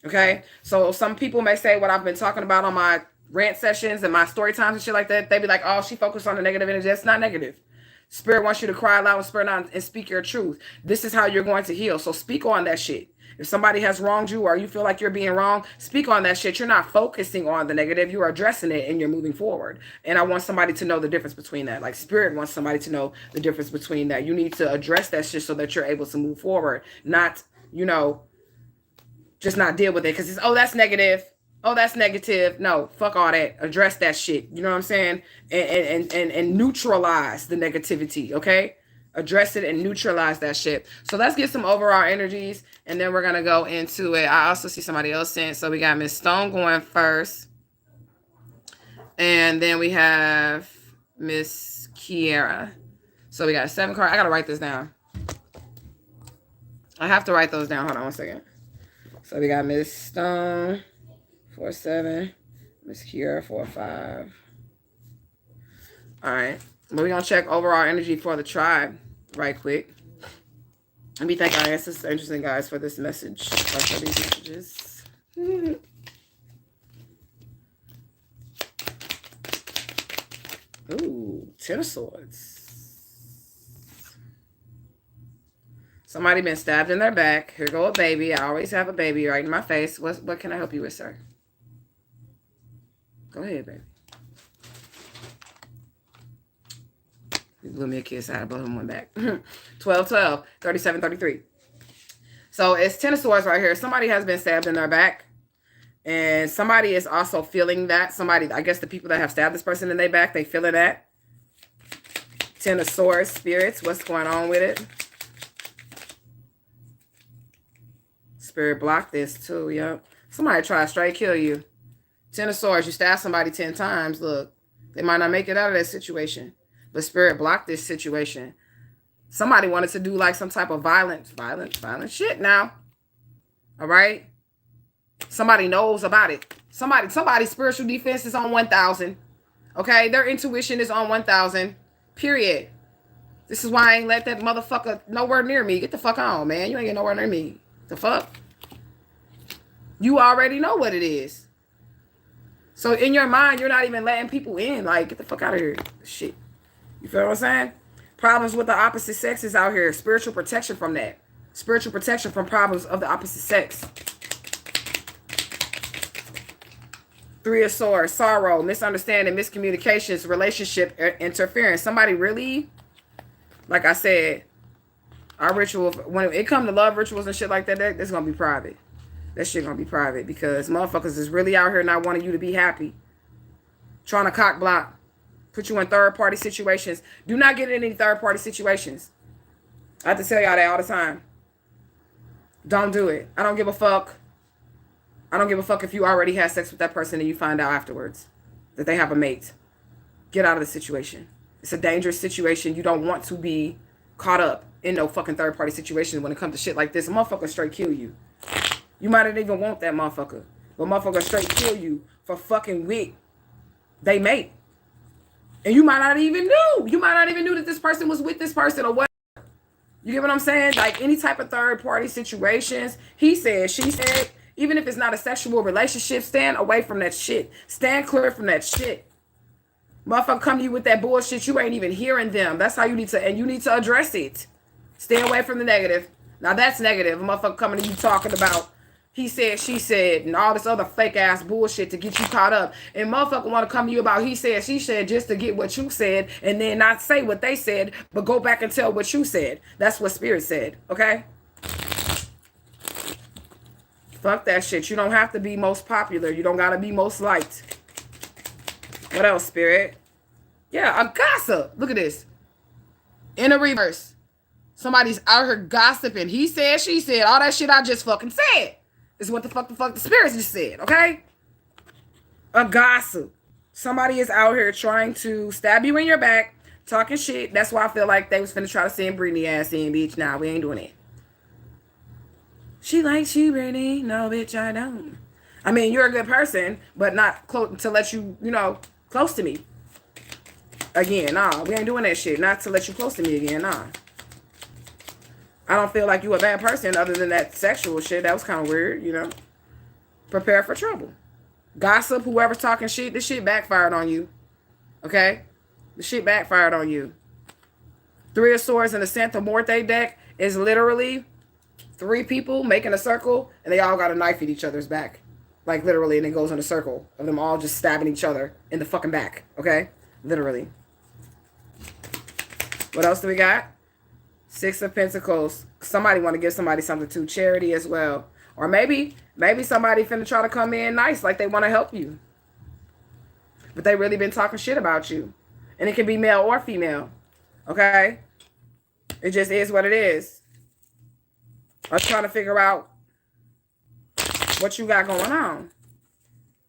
okay? So some people may say what I've been talking about on my rant sessions and my story times and shit like that, they be like, oh, she focused on the negative energy. That's not negative. Spirit wants you to cry loud and spirit out and speak your truth. This is how you're going to heal. So speak on that shit. If somebody has wronged you or you feel like you're being wrong, speak on that shit. You're not focusing on the negative. You're addressing it and you're moving forward. And I want somebody to know the difference between that. Like spirit wants somebody to know the difference between that. You need to address that shit so that you're able to move forward. Not, you know, just not deal with it because it's, oh, that's negative. Oh, that's negative. No, fuck all that. Address that shit. You know what I'm saying? And neutralize the negativity, okay? Address it and neutralize that shit. So let's get some overall energies, and then we're going to go into it. I also see somebody else sent. So we got Miss Stone going first. And then we have Miss Kiera. So we got 7 cards. I got to write this down. I have to write those down. Hold on one second. So we got Miss Stone. 4-7, Miss Kiera 4-5. All right, but we're gonna check overall energy for the tribe right quick. Let me thank our ancestors, interesting guys, for this message, for these messages. Ooh, 10 of Swords. Somebody been stabbed in their back. Here go a baby. I always have a baby right in my face. What can I help you with, sir? Go ahead, baby. You blew me a kiss. I had to blow him one back. 12-12, 37-33. So it's 10 of Swords right here. Somebody has been stabbed in their back. And somebody is also feeling that. Somebody, I guess the people that have stabbed this person in their back, they feeling that. 10 of Swords, spirits. What's going on with it? Spirit block this too, yep. Somebody try to straight kill you. 10 of Swords, you stab somebody 10 times. Look, they might not make it out of that situation. But spirit blocked this situation. Somebody wanted to do like some type of violent shit now. All right? Somebody knows about it. Somebody's spiritual defense is on 1,000. Okay? Their intuition is on 1,000. Period. This is why I ain't let that motherfucker nowhere near me. Get the fuck on, man. You ain't get nowhere near me. The fuck? You already know what it is. So in your mind, you're not even letting people in. Like, get the fuck out of here. Shit. You feel what I'm saying? Problems with the opposite sex is out here. Spiritual protection from that. Spiritual protection from problems of the opposite sex. 3 of Swords, sorrow, misunderstanding, miscommunications, relationship interference. Somebody really, like I said, our ritual, when it comes to love rituals and shit like that, that's going to be private. That shit going to be private because motherfuckers is really out here not wanting you to be happy. Trying to cock block. Put you in third-party situations. Do not get in any third-party situations. I have to tell y'all that all the time. Don't do it. I don't give a fuck. I don't give a fuck if you already had sex with that person and you find out afterwards that they have a mate. Get out of the situation. It's a dangerous situation. You don't want to be caught up in no fucking third party situation when it comes to shit like this. A motherfucker straight kill you. You might not even want that motherfucker. But motherfucker straight kill you for fucking with they mate. And you might not even knew. You might not even knew that this person was with this person or what. You get what I'm saying? Like any type of third party situations, he said, she said, even if it's not a sexual relationship, stand away from that shit. Stand clear from that shit. Motherfucker come to you with that bullshit, you ain't even hearing them. That's how you need to, and you need to address it. Stay away from the negative. Now that's negative. A motherfucker coming to you talking about he said, she said, and all this other fake ass bullshit to get you caught up. And motherfucker want to come to you about he said, she said, just to get what you said, and then not say what they said, but go back and tell what you said. That's what Spirit said, okay? Fuck that shit. You don't have to be most popular. You don't got to be most liked. What else, Spirit? Yeah, a gossip. Look at this. In the reverse. Somebody's out here gossiping. He said, she said, all that shit I just fucking said. Is what the fuck the spirits just said, okay? A gossip. Somebody is out here trying to stab you in your back, talking shit. That's why I feel like they was finna try to send Brittany ass in, bitch. Nah, we ain't doing it. She likes you, Brittany. No, bitch, I don't. I mean, you're a good person, but not close to let you, you know, close to me. Again, nah, we ain't doing that shit. Not to let you close to me again, nah. I don't feel like you a bad person other than that sexual shit. That was kind of weird, you know. Prepare for trouble. Gossip, whoever's talking shit, this shit backfired on you. Okay? The shit backfired on you. Three of Swords in the Santa Muerte deck is literally 3 people making a circle, and they all got a knife at each other's back. Like, literally, and it goes in a circle of them all just stabbing each other in the fucking back. Okay? Literally. What else do we got? 6 of Pentacles. Somebody want to give somebody something to charity as well. Or maybe somebody finna try to come in nice, like they want to help you. But they really been talking shit about you. And it can be male or female. Okay? It just is what it is. I'm trying to figure out what you got going on.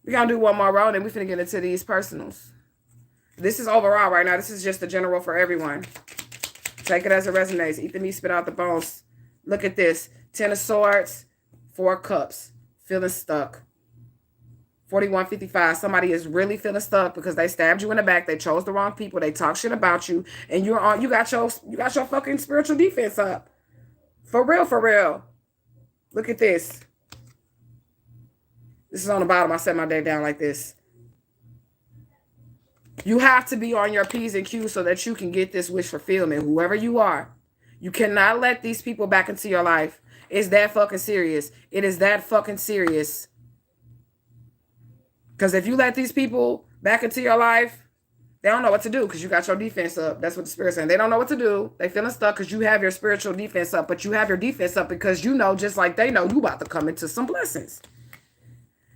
We're going to do one more round and we're finna get into these personals. This is overall right now. This is just the general for everyone. Take it as it resonates. Eat the meat, spit out the bones. Look at this. 10 of Swords, 4 Cups. Feeling stuck. 4155. Somebody is really feeling stuck because they stabbed you in the back. They chose the wrong people. They talk shit about you, and you got your fucking spiritual defense up. For real, for real. Look at this. This is on the bottom. I set my day down like this. You have to be on your P's and Q's so that you can get this wish fulfillment. Whoever you are, you cannot let these people back into your life. It's that fucking serious. It is that fucking serious. Because if you let these people back into your life, they don't know what to do because you got your defense up. That's what the Spirit's saying. They don't know what to do. They feeling stuck because you have your spiritual defense up, but you have your defense up because you know, just like they know, you about to come into some blessings.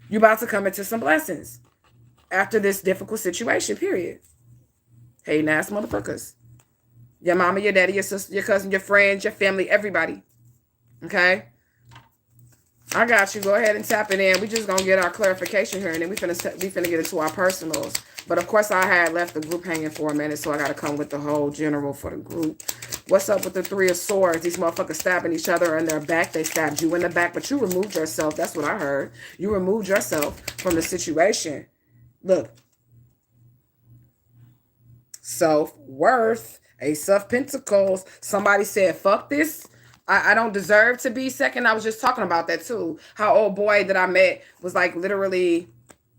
You about to come into some blessings after this difficult situation, period. Hating ass motherfuckers. Your mama, your daddy, your sister, your cousin, your friends, your family, everybody. Okay? I got you. Go ahead and tap it in. We just gonna get our clarification here, and then we finna get into our personals. But of course, I had left the group hanging for a minute, so I gotta come with the whole general for the group. What's up with the 3 of Swords? These motherfuckers stabbing each other in their back. They stabbed you in the back, but you removed yourself. That's what I heard. You removed yourself from the situation. Look. Self-worth. Ace of Pentacles. Somebody said, fuck this. I don't deserve to be second. I was just talking about that too. How old boy that I met was like literally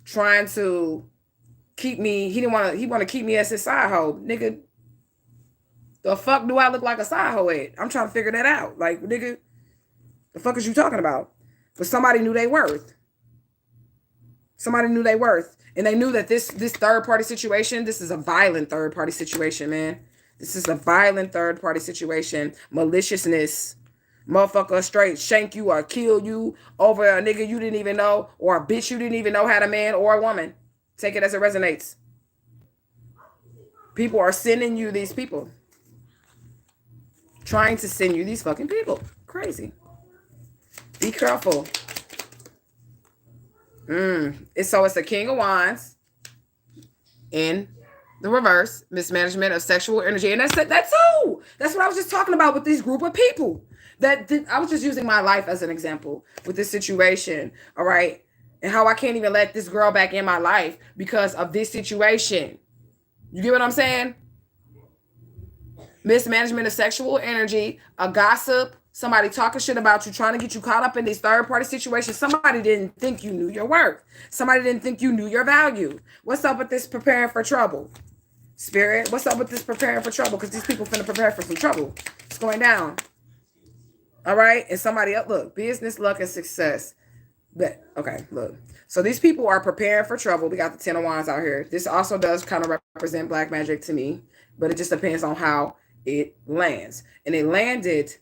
trying to keep me. He want to keep me as his side hoe. Nigga, the fuck do I look like a side hoe at? I'm trying to figure that out. Like, nigga, the fuck is you talking about? But somebody knew they worth. Somebody knew they worth. And they knew that this third party situation, this is a violent third party situation, man. This is a violent third party situation. Maliciousness. Motherfucker straight shank you or kill you over a nigga you didn't even know or a bitch you didn't even know had a man or a woman. Take it as it resonates. People are sending you these people. Trying to send you these fucking people. Crazy. Be careful. So it's the King of Wands in the reverse, mismanagement of sexual energy. And that's who. That's what I was just talking about with this group of people. I was just using my life as an example with this situation. All right. And how I can't even let this girl back in my life because of this situation. You get what I'm saying? Mismanagement of sexual energy, a gossip, somebody talking shit about you, trying to get you caught up in these third-party situations. Somebody didn't think you knew your worth. Somebody didn't think you knew your value. What's up with this preparing for trouble? Spirit, what's up with this preparing for trouble? Because these people finna prepare for some trouble. It's going down. All right? And somebody else, look, business, luck, and success. But, okay, look. So these people are preparing for trouble. We got the Ten of Wands out here. This also does kind of represent black magic to me, but it just depends on how it lands. And it landed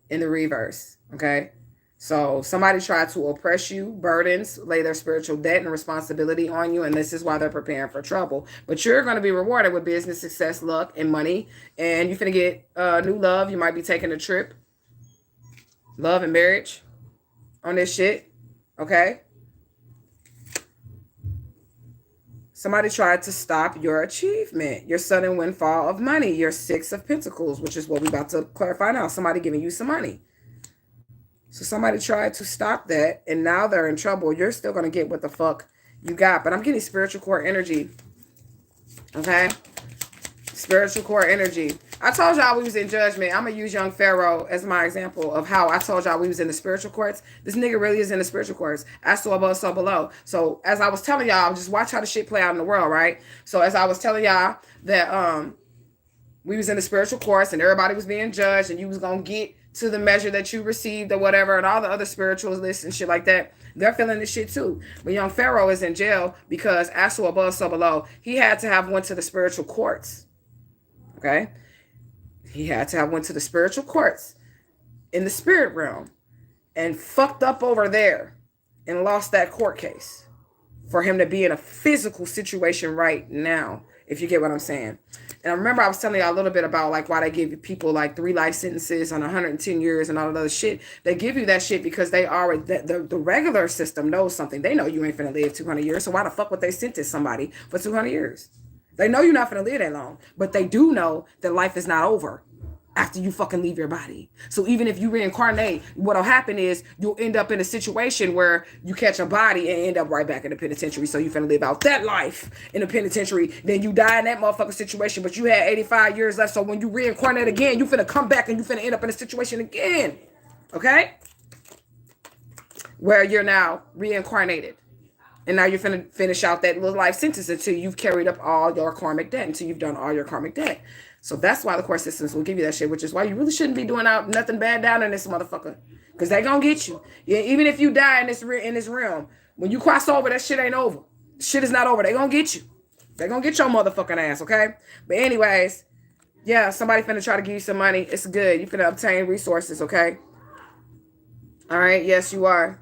in the reverse. Okay. So somebody tried to oppress you, burdens, lay their spiritual debt and responsibility on you. And this is why they're preparing for trouble. But you're going to be rewarded with business, success, luck, and money. And you're going to get new love. You might be taking a trip. Love and marriage on this shit. Okay. Somebody tried to stop your achievement, your sudden windfall of money, your Six of Pentacles, which is what we're about to clarify now. Somebody giving you some money. So somebody tried to stop that, and now they're in trouble. You're still going to get what the fuck you got. But I'm getting spiritual core energy. Okay? Spiritual core energy. I told y'all we was in judgment. I'm going to use young Pharaoh as my example of how I told y'all we was in the spiritual courts. This nigga really is in the spiritual courts. I saw above, saw below. So as I was telling y'all, just watch how the shit play out in the world, right? So as I was telling y'all that we was in the spiritual courts and everybody was being judged and you was going to get to the measure that you received or whatever and all the other spiritualists and shit like that, they're feeling this shit too. But young Pharaoh is in jail because as so above, so below, he had to have went to the spiritual courts. Okay? He had to have went to the spiritual courts in the spirit realm and fucked up over there and lost that court case for him to be in a physical situation right now, if you get what I'm saying. And I remember I was telling you a little bit about like why they give people like 3 life sentences on 110 years and all that other shit. They give you that shit because they already, the regular system knows something. They know you ain't finna live 200 years. So why the fuck would they sentence somebody for 200 years? They know you're not going to live that long, but they do know that life is not over after you fucking leave your body. So even if you reincarnate, what'll happen is you'll end up in a situation where you catch a body and end up right back in the penitentiary. So you're finna live out that life in the penitentiary. Then you die in that motherfucking situation, but you had 85 years left. So when you reincarnate again, you finna come back and you finna end up in a situation again. Okay? Where you're now reincarnated. And now you're finna finish out that little life sentence until you've carried up all your karmic debt, until you've done all your karmic debt. So that's why the court systems will give you that shit, which is why you really shouldn't be doing out nothing bad down in this motherfucker. Because they gonna get you. Yeah, even if you die in this realm, when you cross over, that shit ain't over. Shit is not over. They gonna get you. They gonna get your motherfucking ass, okay? But anyways, yeah, somebody finna try to give you some money. It's good. You finna obtain resources, okay? All right, yes, you are.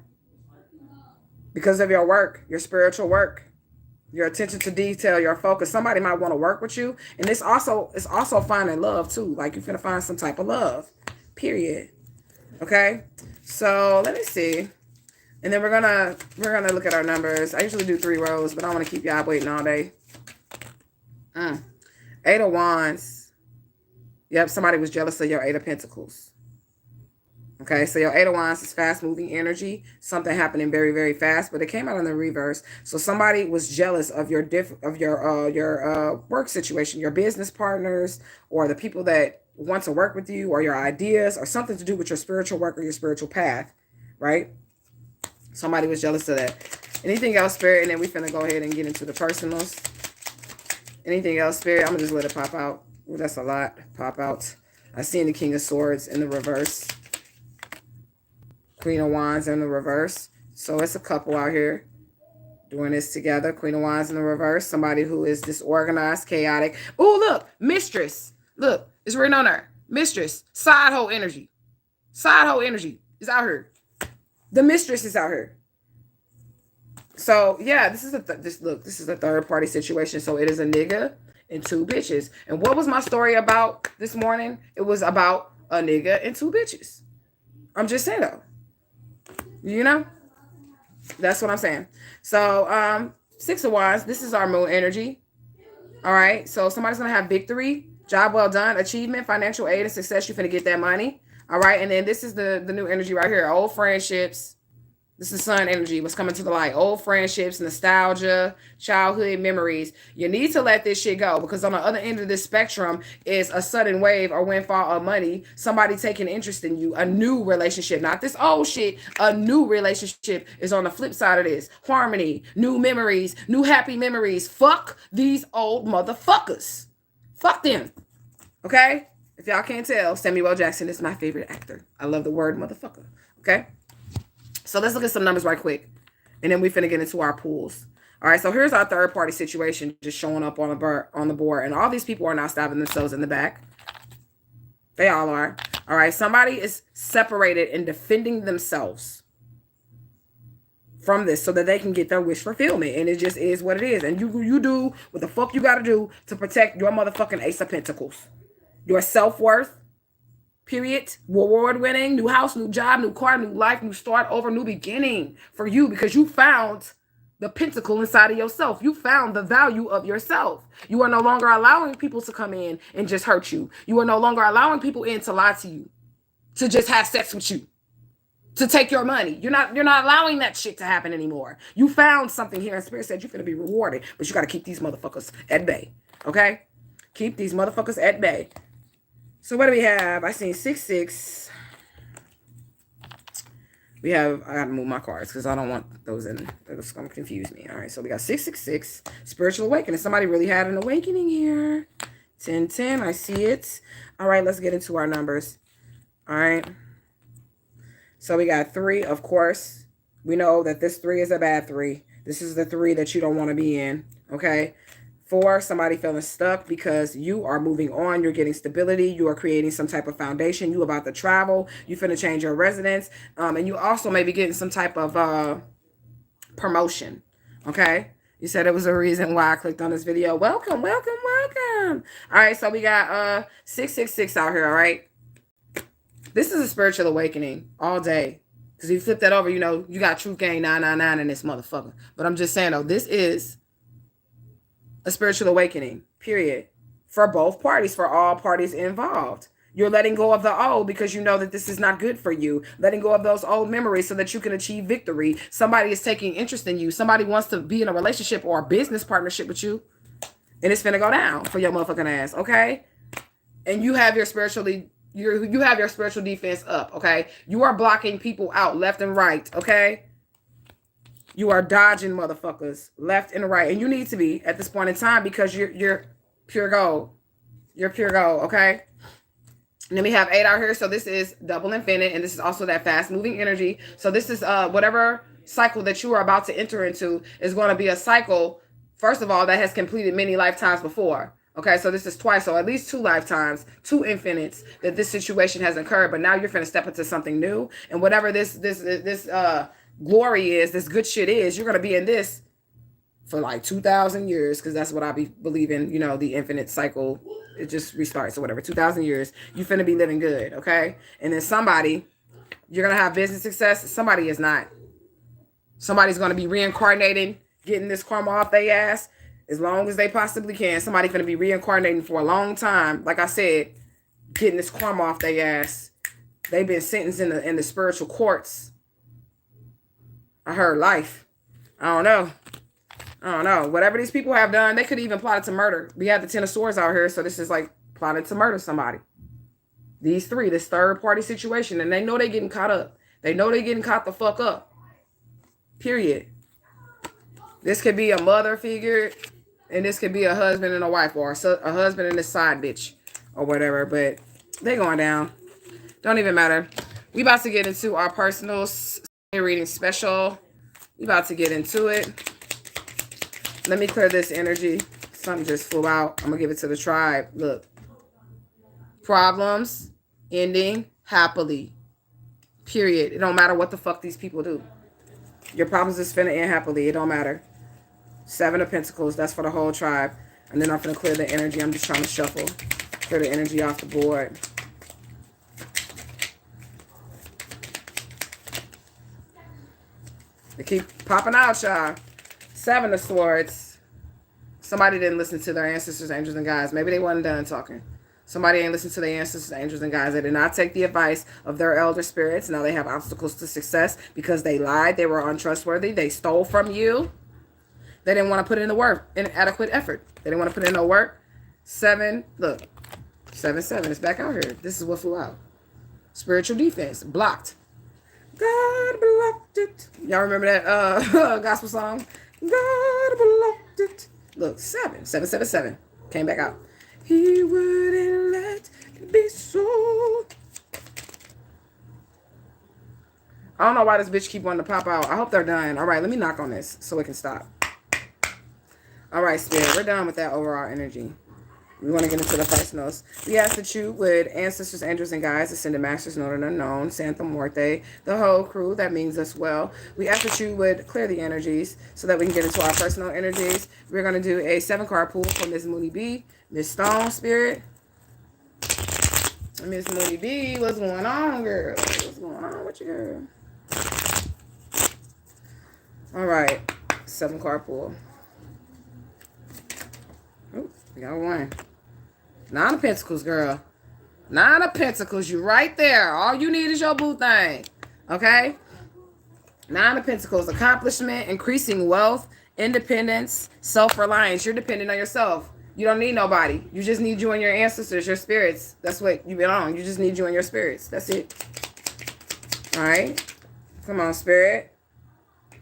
Because of your work, your spiritual work, your attention to detail, your focus. Somebody might want to work with you. And it's also finding love too. Like you're going to find some type of love, period. Okay. So let me see. And then we're going to look at our numbers. I usually do 3 rows, but I don't want to keep y'all waiting all day. 8 of Wands. Yep. Somebody was jealous of your 8 of Pentacles. Okay, so your 8 of Wands is fast-moving energy. Something happening very, very fast, but it came out in the reverse. So somebody was jealous of your work situation, your business partners, or the people that want to work with you, or your ideas, or something to do with your spiritual work or your spiritual path, right? Somebody was jealous of that. Anything else, Spirit? And then we're finna go ahead and get into the personals. Anything else, Spirit? I'm gonna just let it pop out. Ooh, that's a lot. Pop out. I see the King of Swords in the reverse. Queen of Wands in the reverse. So it's a couple out here doing this together. Queen of Wands in the reverse. Somebody who is disorganized, chaotic. Oh, look. Mistress. Look. It's written on there. Mistress. Side hoe energy. Side hoe energy is out here. The mistress is out here. So, yeah, this is a third party situation. So it is a nigga and 2 bitches. And what was my story about this morning? It was about a nigga and 2 bitches. I'm just saying though. You know? That's what I'm saying. So, Six of Wands, this is our moon energy. All right. So somebody's going to have victory, job well done, achievement, financial aid, and success. You're going to get that money. All right. And then this is the new energy right here. Old friendships. This is sun energy. What's coming to the light? Old friendships, nostalgia, childhood memories. You need to let this shit go, because on the other end of this spectrum is a sudden wave or windfall of money. Somebody taking interest in you. A new relationship. Not this old shit. A new relationship is on the flip side of this. Harmony. New memories. New happy memories. Fuck these old motherfuckers. Fuck them. Okay? If y'all can't tell, Samuel L. Jackson is my favorite actor. I love the word motherfucker. Okay? So let's look at some numbers right quick. And then we finna get into our pools. All right, so here's our third party situation just showing up on the board. And all these people are now stabbing themselves in the back. They all are. All right, somebody is separated and defending themselves from this so that they can get their wish fulfillment. And it just is what it is. And you do what the fuck you gotta do to protect your motherfucking Ace of Pentacles. Your self-worth. Period. Reward winning, new house, new job, new car, new life, new start over, new beginning for you, because you found the pentacle inside of yourself. You found the value of yourself. You are no longer allowing people to come in and just hurt you. You are no longer allowing people in to lie to you, to just have sex with you, to take your money. You're not allowing that shit to happen anymore. You found something here, and Spirit said you're going to be rewarded, but you got to keep these motherfuckers at bay. Okay? Keep these motherfuckers at bay. So what do we have? I seen 6-6. We have, I gotta move my cards because I don't want those in. It's gonna confuse me. All right, so we got 666. Spiritual awakening. Somebody really had an awakening here. 10-10. I see it. All right, let's get into our numbers. All right. So we got 3, of course. We know that this 3 is a bad 3. This is the 3 that you don't want to be in. Okay. 4, somebody feeling stuck because you are moving on. You're getting stability. You are creating some type of foundation. You about to travel. You finna change your residence. And you also may be getting some type of promotion. Okay. You said it was a reason why I clicked on this video. Welcome, welcome, welcome. All right. So we got 666 out here. All right. This is a spiritual awakening all day. Because if you flip that over, you know, you got Truthgang 999 in this motherfucker. But I'm just saying though, this is a spiritual awakening, period, for both parties, for all parties involved. You're letting go of the old because you know that this is not good for you. Letting go of those old memories so that you can achieve victory. Somebody is taking interest in you. Somebody wants to be in a relationship or a business partnership with you. And it's finna go down for your motherfucking ass, okay? And you have your you have your spiritual defense up, okay? You are blocking people out left and right, okay? You are dodging motherfuckers left and right. And you need to be at this point in time because you're pure gold. You're pure gold, okay? And then we have 8 out here. So this is double infinite. And this is also that fast moving energy. So this is whatever cycle that you are about to enter into is going to be a cycle, first of all, that has completed many lifetimes before. Okay, so this is twice. So at least 2 lifetimes, 2 infinites that this situation has occurred. But now you're going to step into something new. And whatever this glory is, this good shit is, you're going to be in this for like 2,000 years, because that's what I be believing, you know, the infinite cycle, it just restarts or whatever. 2,000 years, you finna be living good, okay? And then somebody, you're going to have business success. Somebody is not. Somebody's going to be reincarnating, getting this karma off their ass as long as they possibly can. Somebody finna be reincarnating for a long time. Like I said, getting this karma off their ass. They've been sentenced in the spiritual courts. I heard life. I don't know. Whatever these people have done, they could even plot to murder. We have the 10 of Swords out here, so this is like plotting to murder somebody. These 3, this third party situation, and they know they're getting caught up. They know they're getting caught the fuck up. Period. This could be a mother figure, and this could be a husband and a wife, or a husband and a side bitch, or whatever, but they going down. Don't even matter. We about to get into our personals. Reading special. We about to get into it. Let me clear this energy. Something just flew out. I'm gonna give it to the tribe. Look. Problems ending happily. Period. It don't matter what the fuck these people do. Your problems is finna end happily. It don't matter. 7 of Pentacles. That's for the whole tribe. And then I'm gonna clear the energy. I'm just trying to shuffle. Clear the energy off the board. They keep popping out, y'all. 7 of Swords. Somebody didn't listen to their ancestors, angels, and guides. Maybe they wasn't done talking. Somebody ain't listened to their ancestors, angels, and guides. They did not take the advice of their elder spirits. Now they have obstacles to success because they lied. They were untrustworthy. They stole from you. They didn't want to put in the work, in adequate effort. They didn't want to put in no work. 7, look. 7-7. It's back out here. This is what flew out. Spiritual defense. Blocked. God blocked it. Y'all remember that gospel song? God blocked it. Look, 7. 7. Came back out. He wouldn't let it be so. I don't know why this bitch keep wanting to pop out. I hope they're done. All right, let me knock on this so it can stop. All right, Spirit, we're done with that overall energy. We want to get into the first notes. We ask that you would, ancestors, angels, and guides, ascended masters, known and unknown, Santa Muerte, the whole crew, that means us well. We ask that you would clear the energies so that we can get into our personal energies. We're going to do a 7-card pool for Miss Mooney B, Miss Stone, Spirit. Miss Mooney B, what's going on, girl? What's going on with you, girl? All right, 7-card pool. Oh, we got 1. 9 of Pentacles, girl. 9 of Pentacles, you right there. All you need is your boo thing. Okay? 9 of Pentacles, accomplishment, increasing wealth, independence, self-reliance. You're dependent on yourself. You don't need nobody. You just need you and your ancestors, your spirits. That's what you've been on. You just need you and your spirits. That's it. All right? Come on, Spirit.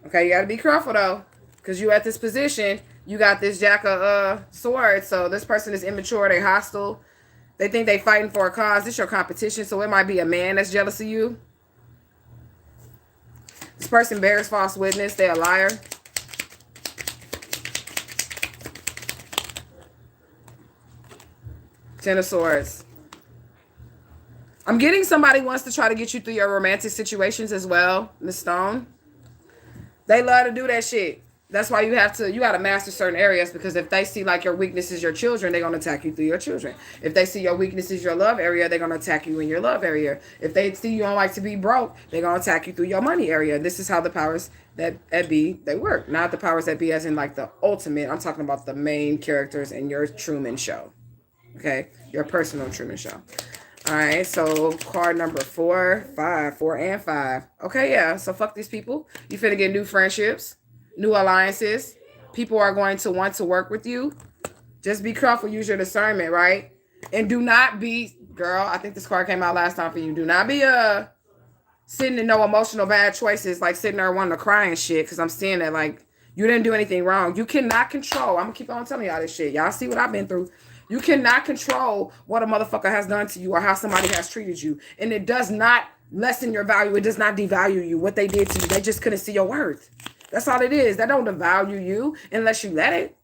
Okay, you got to be careful, though, because you at this position. You got this Jack of Swords, so this person is immature, they hostile. They think they fighting for a cause. This is your competition, so it might be a man that's jealous of you. This person bears false witness. They're a liar. Ten of Swords. I'm getting somebody wants to try to get you through your romantic situations as well, Miss Stone. They love to do that shit. That's why you got to master certain areas, because if they see like your weakness is your children, they're going to attack you through your children. If they see your weakness is your love area, they're going to attack you in your love area. If they see you don't like to be broke, they're going to attack you through your money area. This is how the powers that be, they work. Not the powers that be as in like the ultimate. I'm talking about the main characters in your Truman Show. Okay? Your personal Truman Show. All right, so card number 4, and 5. Okay, yeah, so fuck these people. You finna get new friendships. New alliances. People are going to want to work with you. Just be careful. Use your discernment, right? And do not be, girl, I think this card came out last time for you. Do not be sitting in no emotional bad choices, like sitting there wanting to cry and shit, because I'm seeing that like you didn't do anything wrong. You cannot control. I'm going to keep on telling y'all this shit. Y'all see what I've been through. You cannot control what a motherfucker has done to you or how somebody has treated you. And it does not lessen your value. It does not devalue you. What they did to you, they just couldn't see your worth. That's all it is. That don't devalue you unless you let it.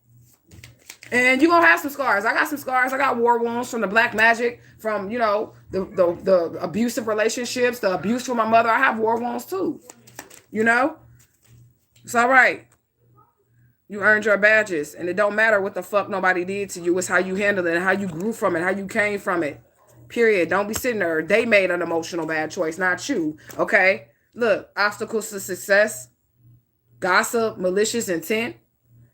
And you're going to have some scars. I got some scars. I got war wounds from the black magic, from, you know, the abusive relationships, the abuse from my mother. I have war wounds too. You know? It's all right. You earned your badges. And it don't matter what the fuck nobody did to you. It's how you handled it and how you grew from it, how you came from it. Period. Don't be sitting there. They made an emotional bad choice, not you. Okay? Look, obstacles to success. Gossip, malicious intent,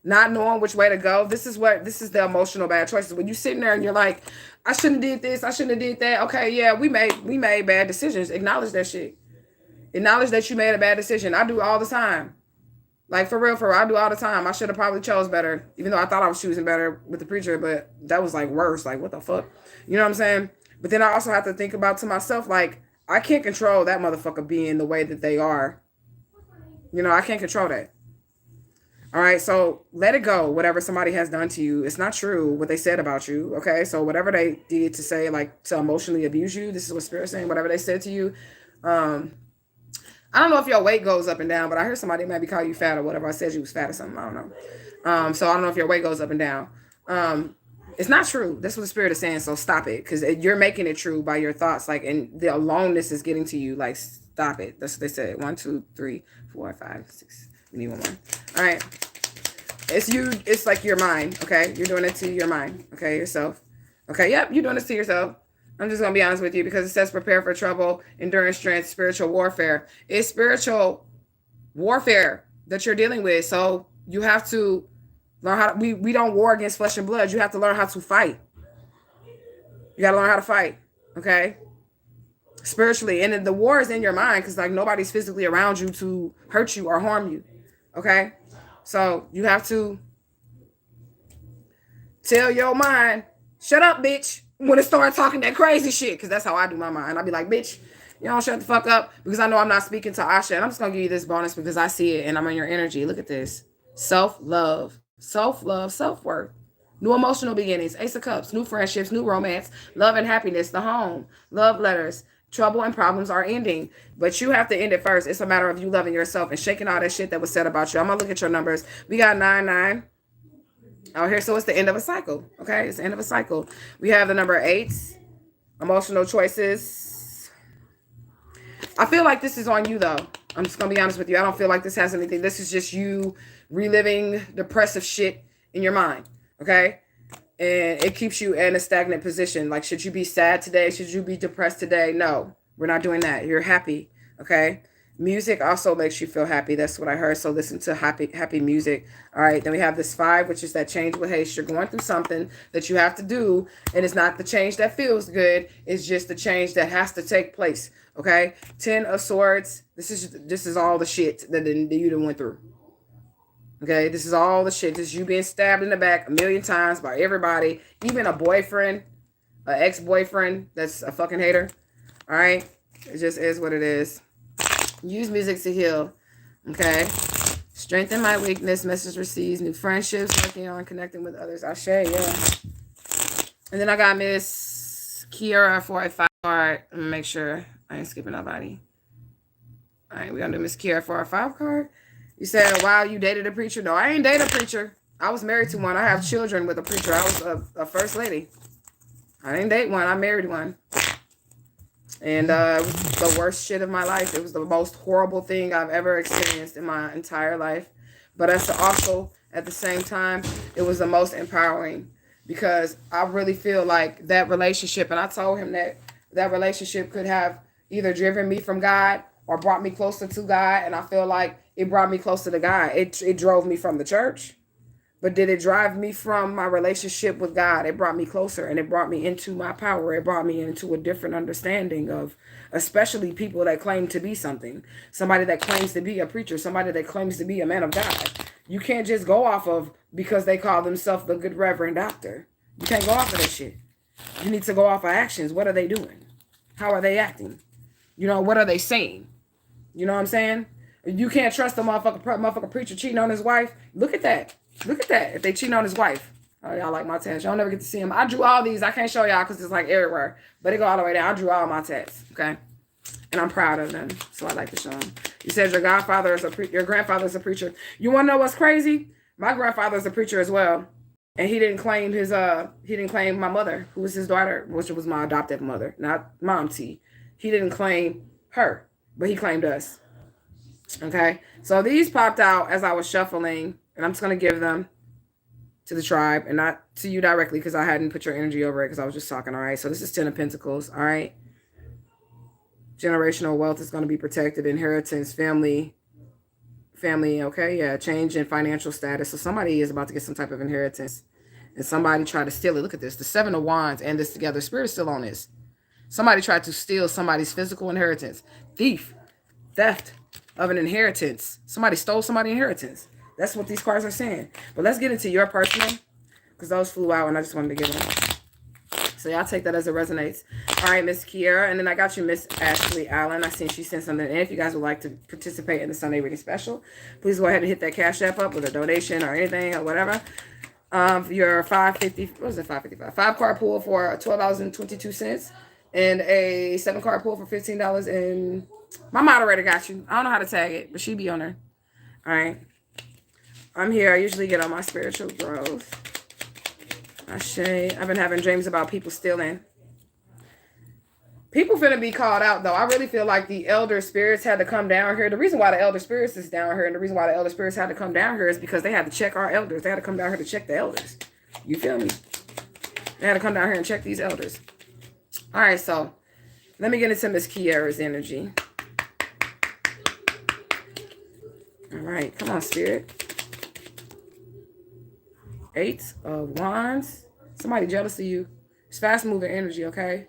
not knowing which way to go. This is the emotional bad choices. When you sitting there and you're like, I shouldn't have did this, I shouldn't have did that. Okay, yeah, we made bad decisions. Acknowledge that shit. Acknowledge that you made a bad decision. I do all the time. Like for real, I do all the time. I should have probably chose better, even though I thought I was choosing better with the preacher, but that was like worse. Like what the fuck? You know what I'm saying? But then I also have to think about to myself, like, I can't control that motherfucker being the way that they are. You know, I can't control that. All right, so let it go. Whatever somebody has done to you, it's not true what they said about you. Okay, so whatever they did to say, like to emotionally abuse you, this is what Spirit's saying. Whatever they said to you, I don't know if your weight goes up and down, but I heard somebody maybe call you fat or whatever. I said you was fat or something. I don't know. So I don't know if your weight goes up and down. It's not true. That's what the Spirit is saying. So stop it, because you're making it true by your thoughts. Like, and the aloneness is getting to you. Like, stop it. That's what they said. 1, 2, 3, 4, 5, 6. We need one more. All right. It's you. It's like your mind. Okay. You're doing it to your mind. Okay. Yourself. Okay. Yep. You're doing this to yourself. I'm just going to be honest with you, because it says prepare for trouble, endurance, strength, spiritual warfare. It's spiritual warfare. that you're dealing with. So you have to learn how to, we don't war against flesh and blood. You have to learn how to fight. You got to learn how to fight. Okay. Spiritually. And then the war is in your mind, because like nobody's physically around you to hurt you or harm you. Okay. So you have to tell your mind, shut up, bitch, when it starts talking that crazy shit. Because that's how I do my mind. I'll be like, bitch, you don't shut the fuck up, because I know I'm not speaking to Asha. And I'm just going to give you this bonus because I see it and I'm in your energy. Look at this. Self-love, self-love, self-worth. New emotional beginnings, Ace of Cups, new friendships, new romance, love and happiness, the home, love letters. Trouble and problems are ending, but you have to end it first. It's a matter of you loving yourself and shaking all that shit that was said about you. I'm going to look at your numbers. We got 9-9 out here, so it's the end of a cycle. Okay, it's the end of a cycle. We have the number 8, emotional choices. I feel like this is on you, though. I'm just going to be honest with you. I don't feel like this has anything. This is just you reliving depressive shit in your mind. Okay? And it keeps you in a stagnant position. Like, should you be sad today? Should you be depressed today? No, we're not doing that. You're happy. Okay? Music also makes you feel happy. That's what I heard. So listen to happy music. All right. Then we have this 5, which is that change with haste. You're going through something that you have to do. And it's not the change that feels good. It's just the change that has to take place. Okay. 10 of Swords. This is all the shit that you done went through. Okay, this is all the shit. This is you being stabbed in the back a million times by everybody, even a boyfriend, an ex-boyfriend that's a fucking hater. All right, it just is what it is. Use music to heal. Okay, strengthen my weakness. Message received. New friendships. Working on connecting with others. Asha, yeah. And then I got Miss Kiera for a 5 card. Let me make sure I ain't skipping nobody. All right, we're gonna do Miss Kiera for a 5 card. You said, wow, you dated a preacher? No, I ain't dated a preacher. I was married to one. I have children with a preacher. I was a first lady. I didn't date one. I married one. And it was the worst shit of my life. It was the most horrible thing I've ever experienced in my entire life. But that's also, at the same time, it was the most empowering, because I really feel like that relationship, and I told him that relationship could have either driven me from God or brought me closer to God. And I feel like it brought me closer to God. It drove me from the church. But did it drive me from my relationship with God? It brought me closer, and it brought me into my power. It brought me into a different understanding of, especially people that claim to be something. Somebody that claims to be a preacher. Somebody that claims to be a man of God. You can't just go off of because they call themselves the good Reverend Doctor. You can't go off of that shit. You need to go off of actions. What are they doing? How are they acting? You know, what are they saying? You know what I'm saying? You can't trust a motherfucker preacher cheating on his wife. Look at that. Look at that. If they cheating on his wife. Oh, y'all like my tats. Y'all never get to see them. I drew all these. I can't show y'all because it's like everywhere. But it go all the way down. I drew all my tats. Okay? And I'm proud of them. So I like to show them. You said your grandfather is a preacher. You want to know what's crazy? My grandfather is a preacher as well. And he didn't claim my mother, who was his daughter, which was my adopted mother, not Mom T. He didn't claim her, but he claimed us. Okay, so these popped out as I was shuffling, and I'm just going to give them to the tribe and not to you directly, because I hadn't put your energy over it because I was just talking. All right, so this is 10 of Pentacles. All right, generational wealth is going to be protected, inheritance, family. Okay, yeah, change in financial status. So somebody is about to get some type of inheritance, and somebody tried to steal it. Look at this, the 7 of Wands and this together. Spirit is still on this. Somebody tried to steal somebody's physical inheritance. Theft of an inheritance. Somebody stole somebody's inheritance. That's what these cards are saying. But let's get into your personal, because those flew out and I just wanted to get them. So y'all take that as it resonates. All right, Miss Kiera. And then I got you Miss Ashley Allen. I seen she sent something in. If you guys would like to participate in the Sunday reading special, please go ahead and hit that Cash App up with a donation or anything or whatever. Your 550, what was it, 555? 5 card pool for $12.22 and a 7 card pool for $15. And my moderator got you. I don't know how to tag it, but she be on there. All right. I'm here. I usually get on my spiritual growth. I've been having dreams about people stealing. People finna be called out, though. I really feel like the elder spirits had to come down here. The reason why the elder spirits is down here and the reason why the elder spirits had to come down here is because they had to check our elders. They had to come down here to check the elders. You feel me? They had to come down here and check these elders. All right, so let me get into Miss Kiera's energy. All right. Come on, Spirit. 8 of Wands. Somebody jealous of you. It's fast moving energy, okay?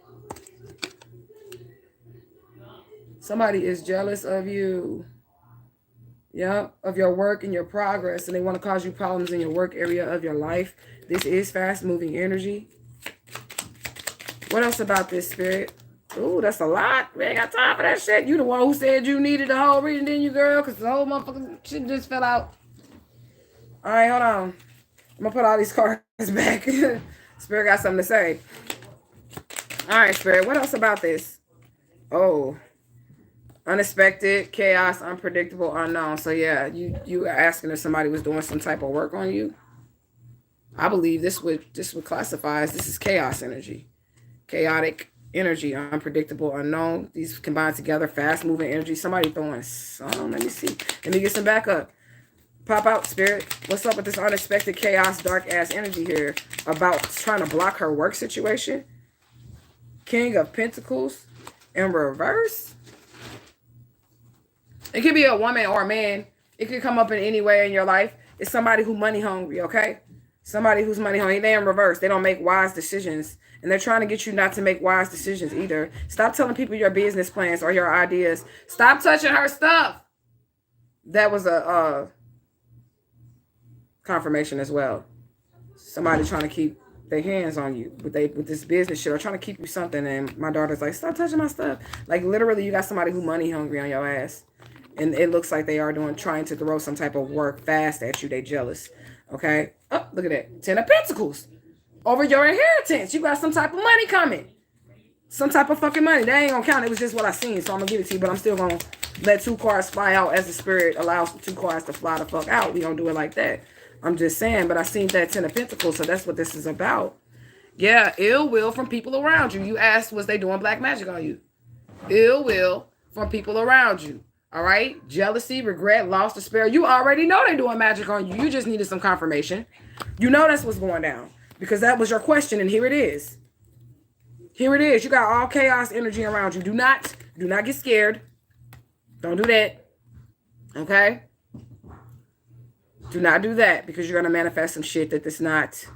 Somebody is jealous of you. Yep, of your work and your progress, and they want to cause you problems in your work area of your life. This is fast moving energy. What else about this, Spirit? Ooh, that's a lot. We ain't got time for that shit. You the one who said you needed the whole reading, didn't you, girl? Because the whole motherfucking shit just fell out. All right, hold on. I'm going to put all these cards back. Spirit got something to say. All right, Spirit, what else about this? Oh, unexpected, chaos, unpredictable, unknown. So, yeah, you are asking if somebody was doing some type of work on you. I believe this would classify as this is chaos energy. Chaotic energy, unpredictable, unknown. These combined together, fast-moving energy. Somebody throwing some. Let me see. Let me get some backup. Pop out, Spirit. What's up with this unexpected chaos, dark-ass energy here about trying to block her work situation? King of Pentacles in reverse. It could be a woman or a man. It could come up in any way in your life. It's somebody who's money hungry, okay? Somebody who's money hungry. They're in reverse. They don't make wise decisions. And they're trying to get you not to make wise decisions either. Stop telling people your business plans or your ideas. Stop touching her stuff. That was a confirmation as well. Somebody trying to keep their hands on you with this business shit or trying to keep you something. And my daughter's like, stop touching my stuff. Like literally you got somebody who money hungry on your ass. And it looks like they are trying to throw some type of work fast at you. They jealous. Okay. Oh, look at that. 10 of Pentacles. Over your inheritance. You got some type of money coming. Some type of fucking money. That ain't gonna count. It was just what I seen. So I'm gonna give it to you. But I'm still gonna let 2 cards fly out as the Spirit allows 2 cards to fly the fuck out. We don't do it like that. I'm just saying. But I seen that 10 of Pentacles. So that's what this is about. Yeah. Ill will from people around you. You asked, was they doing black magic on you? Ill will from people around you. All right. Jealousy, regret, loss, despair. You already know they're doing magic on you. You just needed some confirmation. You know that's what's going down. Because that was your question. And here it is. Here it is. You got all chaos energy around you. Do not get scared. Don't do that. Okay? Do not do that. Because you're going to manifest some shit that it's not.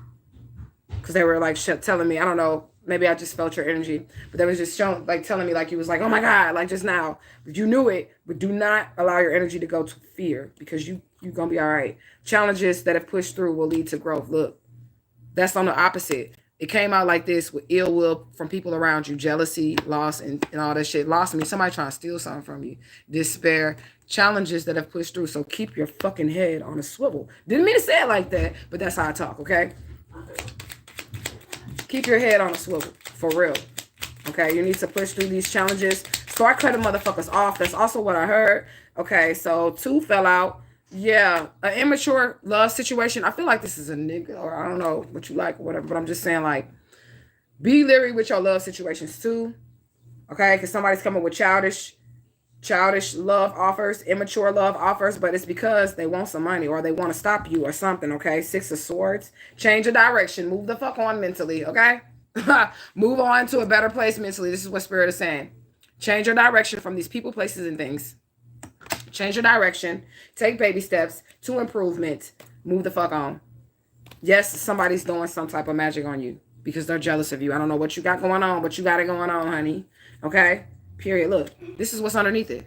Because they were like telling me, I don't know. Maybe I just felt your energy. But they was just showing, like telling me like you was like, oh my God, like just now. But you knew it. But do not allow your energy to go to fear. Because you're going to be all right. Challenges that have pushed through will lead to growth. Look. That's on the opposite. It came out like this with ill will from people around you. Jealousy, loss, and all that shit. Loss means somebody trying to steal something from you. Despair. Challenges that have pushed through. So keep your fucking head on a swivel. Didn't mean to say it like that, but that's how I talk, okay? Keep your head on a swivel. For real. Okay? You need to push through these challenges. Start cutting motherfuckers off. That's also what I heard. Okay, so 2 fell out. Yeah, an immature love situation. I feel like this is a nigga, or I don't know what you like or whatever, but I'm just saying, like, be leery with your love situations too. Okay, because somebody's coming with childish love offers, immature love offers, but it's because they want some money or they want to stop you or something. Okay, 6 of Swords. Change your direction. Move the fuck on mentally. Okay, move on to a better place mentally. This is what Spirit is saying. Change your direction from these people, places, and things. Change your direction. Take baby steps to improvement. Move the fuck on. Yes, somebody's doing some type of magic on you because they're jealous of you. I don't know what you got going on, but you got it going on, honey. Okay? Period. Look, this is what's underneath it.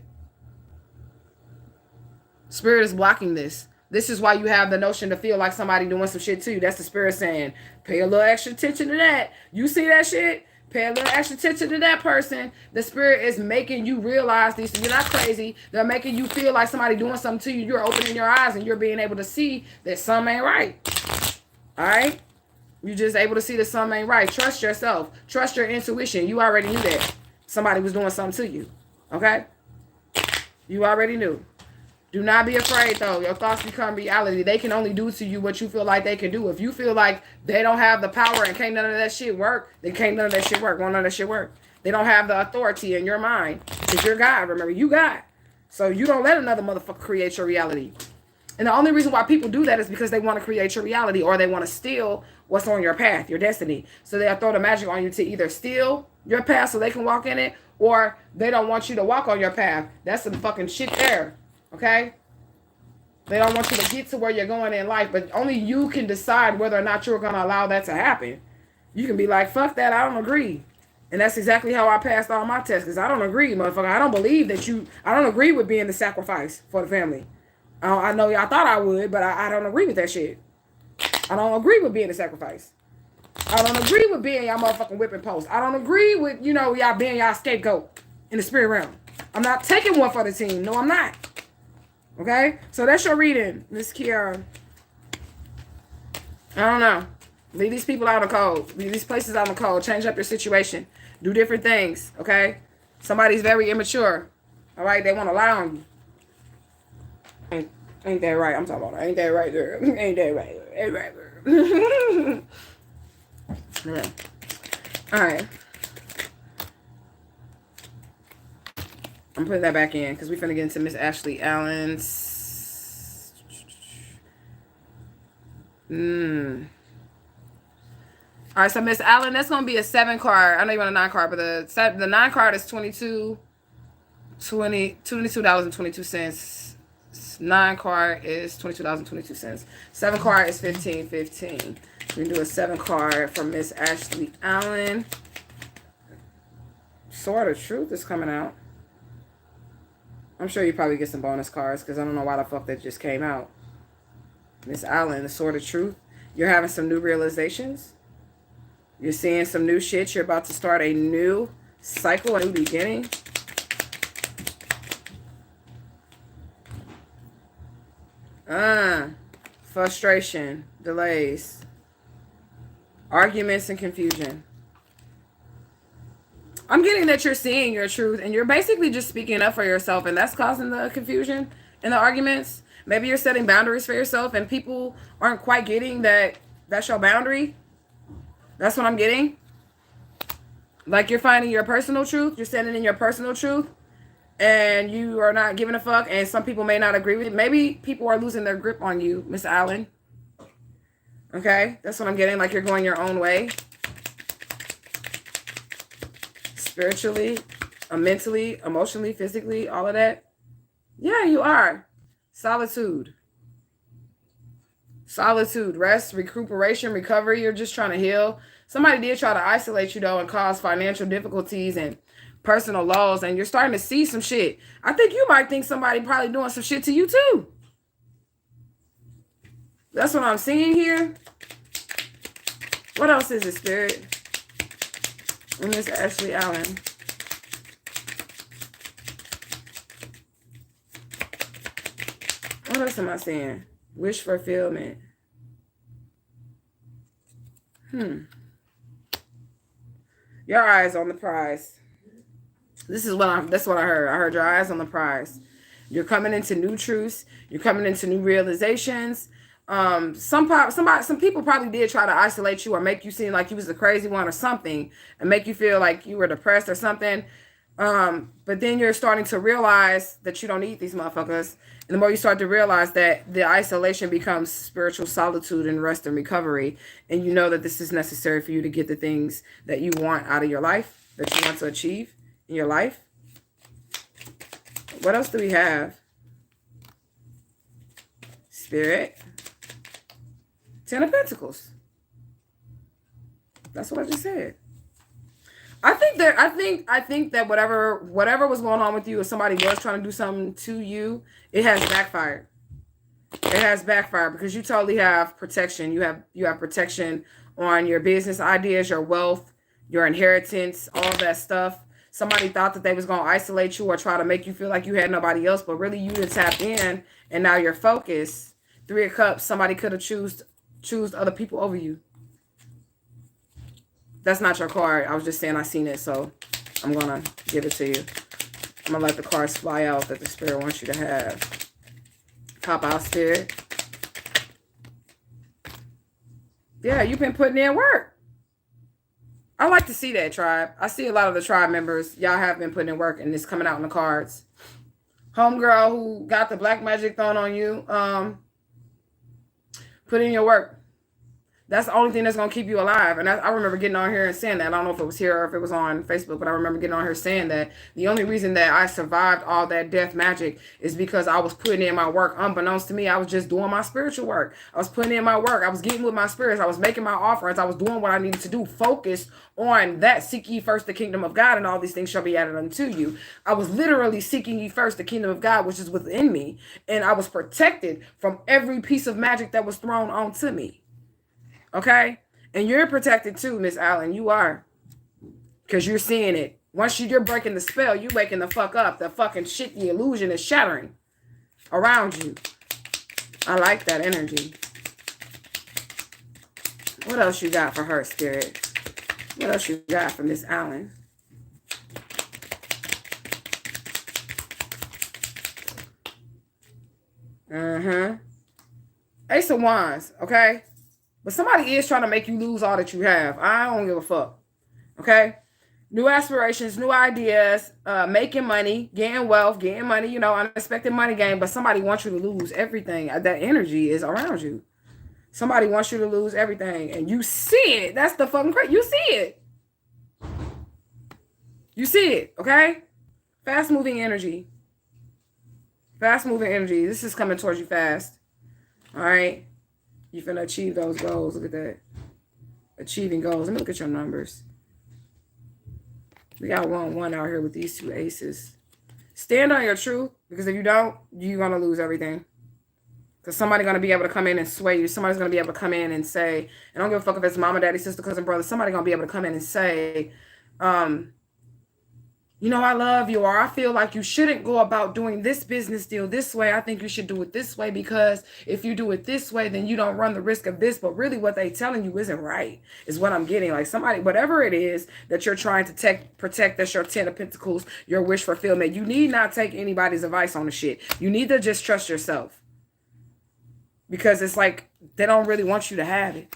Spirit is blocking this. This is why you have the notion to feel like somebody doing some shit to you. That's the Spirit saying, pay a little extra attention to that. You see that shit? Pay a little extra attention to that person. The Spirit is making you realize these. You're not crazy. They're making you feel like somebody doing something to you. You're opening your eyes and you're being able to see that something ain't right. All right? You're just able to see that something ain't right. Trust yourself. Trust your intuition. You already knew that somebody was doing something to you. Okay? You already knew. Do not be afraid, though. Your thoughts become reality. They can only do to you what you feel like they can do. If you feel like they don't have the power and can't none of that shit work, then can't none of that shit work. Won't none of that shit work. They don't have the authority in your mind. Because you're God, remember. You God. So you don't let another motherfucker create your reality. And the only reason why people do that is because they want to create your reality or they want to steal what's on your path, your destiny. So they'll throw the magic on you to either steal your path so they can walk in it, or they don't want you to walk on your path. That's some fucking shit there. Okay? They don't want you to get to where you're going in life, but only you can decide whether or not you're going to allow that to happen. You can be like, fuck that, I don't agree. And that's exactly how I passed all my tests, because I don't agree, motherfucker. I don't believe that I don't agree with being the sacrifice for the family. I know y'all thought I would, but I don't agree with that shit. I don't agree with being the sacrifice. I don't agree with being y'all motherfucking whipping post. I don't agree with, y'all being y'all scapegoat in the spirit realm. I'm not taking one for the team. No, I'm not. Okay? So that's your reading, Miss Kiara. I don't know. Leave these people out of the cold. Leave these places out of the cold. Change up your situation. Do different things. Okay? Somebody's very immature. All right? They want to lie on you. Ain't that right? I'm talking about ain't that right, girl? Ain't that right? Ain't right, girl. Yeah. All right. I'm putting that back in because we're finna get into Miss Ashley Allen's. All right, so Miss Allen, that's gonna be a 7 card. I know you want a 9 card, but the 9 card is $22.22. 9 card is $22.22. 7 card is $15.15. We can do a 7 card from Miss Ashley Allen. Sword of Truth is coming out. I'm sure you probably get some bonus cards because I don't know why the fuck that just came out. Miss Allen, the Sword of Truth. You're having some new realizations. You're seeing some new shit. You're about to start a new cycle, a new beginning. Frustration, delays, arguments, and confusion. I'm getting that you're seeing your truth and you're basically just speaking up for yourself, and that's causing the confusion and the arguments. Maybe you're setting boundaries for yourself and people aren't quite getting that that's your boundary. That's what I'm getting. Like you're finding your personal truth. You're standing in your personal truth and you are not giving a fuck, and some people may not agree with it. Maybe people are losing their grip on you, Miss Allen. Okay? That's what I'm getting. Like you're going your own way. Spiritually, mentally, emotionally, physically, all of that. Yeah, you are. Solitude. Solitude, rest, recuperation, recovery. You're just trying to heal. Somebody did try to isolate you, though, and cause financial difficulties and personal loss, and you're starting to see some shit. I think you might think somebody probably doing some shit to you, too. That's what I'm seeing here. What else is it, Spirit? And Miss Ashley Allen. What else am I seeing? Wish fulfillment. Your eyes on the prize. That's what I heard. I heard your eyes on the prize. You're coming into new truths. You're coming into new realizations. Some people probably did try to isolate you or make you seem like you was the crazy one or something and make you feel like you were depressed or something. But then you're starting to realize that you don't need these motherfuckers. And the more you start to realize that the isolation becomes spiritual solitude and rest and recovery, and you know that this is necessary for you to get the things that you want out of your life, that you want to achieve in your life. What else do we have? Spirit. 10 of Pentacles. That's what I just said. I think that whatever was going on with you, if somebody was trying to do something to you, it has backfired. It has backfired because you totally have protection. You have protection on your business ideas, your wealth, your inheritance, all that stuff. Somebody thought that they was going to isolate you or try to make you feel like you had nobody else, but really you did tap in and now you're focused. 3 of Cups, somebody could have choose other people over you. That's not your card. I was just saying I seen it, so I'm going to give it to you. I'm going to let the cards fly out that the Spirit wants you to have. Pop out, Spirit. Yeah, you've been putting in work. I like to see that, tribe. I see a lot of the tribe members. Y'all have been putting in work, and it's coming out in the cards. Homegirl who got the black magic thrown on you, put in your work. That's the only thing that's going to keep you alive. And I remember getting on here and saying that. I don't know if it was here or if it was on Facebook, but I remember getting on here saying that the only reason that I survived all that death magic is because I was putting in my work. Unbeknownst to me, I was just doing my spiritual work. I was putting in my work. I was getting with my spirits. I was making my offerings. I was doing what I needed to do, focused on that. Seek ye first the kingdom of God, and all these things shall be added unto you. I was literally seeking ye first the kingdom of God, which is within me. And I was protected from every piece of magic that was thrown onto me. Okay? And you're protected too, Miss Allen. You are. Because you're seeing it. Once you're breaking the spell, you're waking the fuck up. The fucking shit, the illusion is shattering around you. I like that energy. What else you got for her, Spirit? What else you got for Miss Allen? Ace of Wands, okay? But somebody is trying to make you lose all that you have. I don't give a fuck. Okay? New aspirations, new ideas, making money, getting wealth, getting money, you know, unexpected money gain. But somebody wants you to lose everything. That energy is around you. Somebody wants you to lose everything. And you see it. That's the fucking crazy. You see it. You see it, okay? Fast moving energy. Fast moving energy. This is coming towards you fast. All right? You're finna achieve those goals. Look at that. Achieving goals. Let me look at your numbers. We got 1-1 out here with these two aces. Stand on your truth, because if you don't, you're going to lose everything. Because somebody's going to be able to come in and sway you. Somebody's going to be able to come in and say, and I don't give a fuck if it's mama, daddy, sister, cousin, brother. Somebody's going to be able to come in and say, you know, I love you, or I feel like you shouldn't go about doing this business deal this way. I think you should do it this way, because if you do it this way, then you don't run the risk of this. But really what they telling you isn't right, is what I'm getting. Like somebody, whatever it is that you're trying to protect, that's your 10 of Pentacles, your wish fulfillment. You need not take anybody's advice on the shit. You need to just trust yourself. Because it's like, they don't really want you to have it.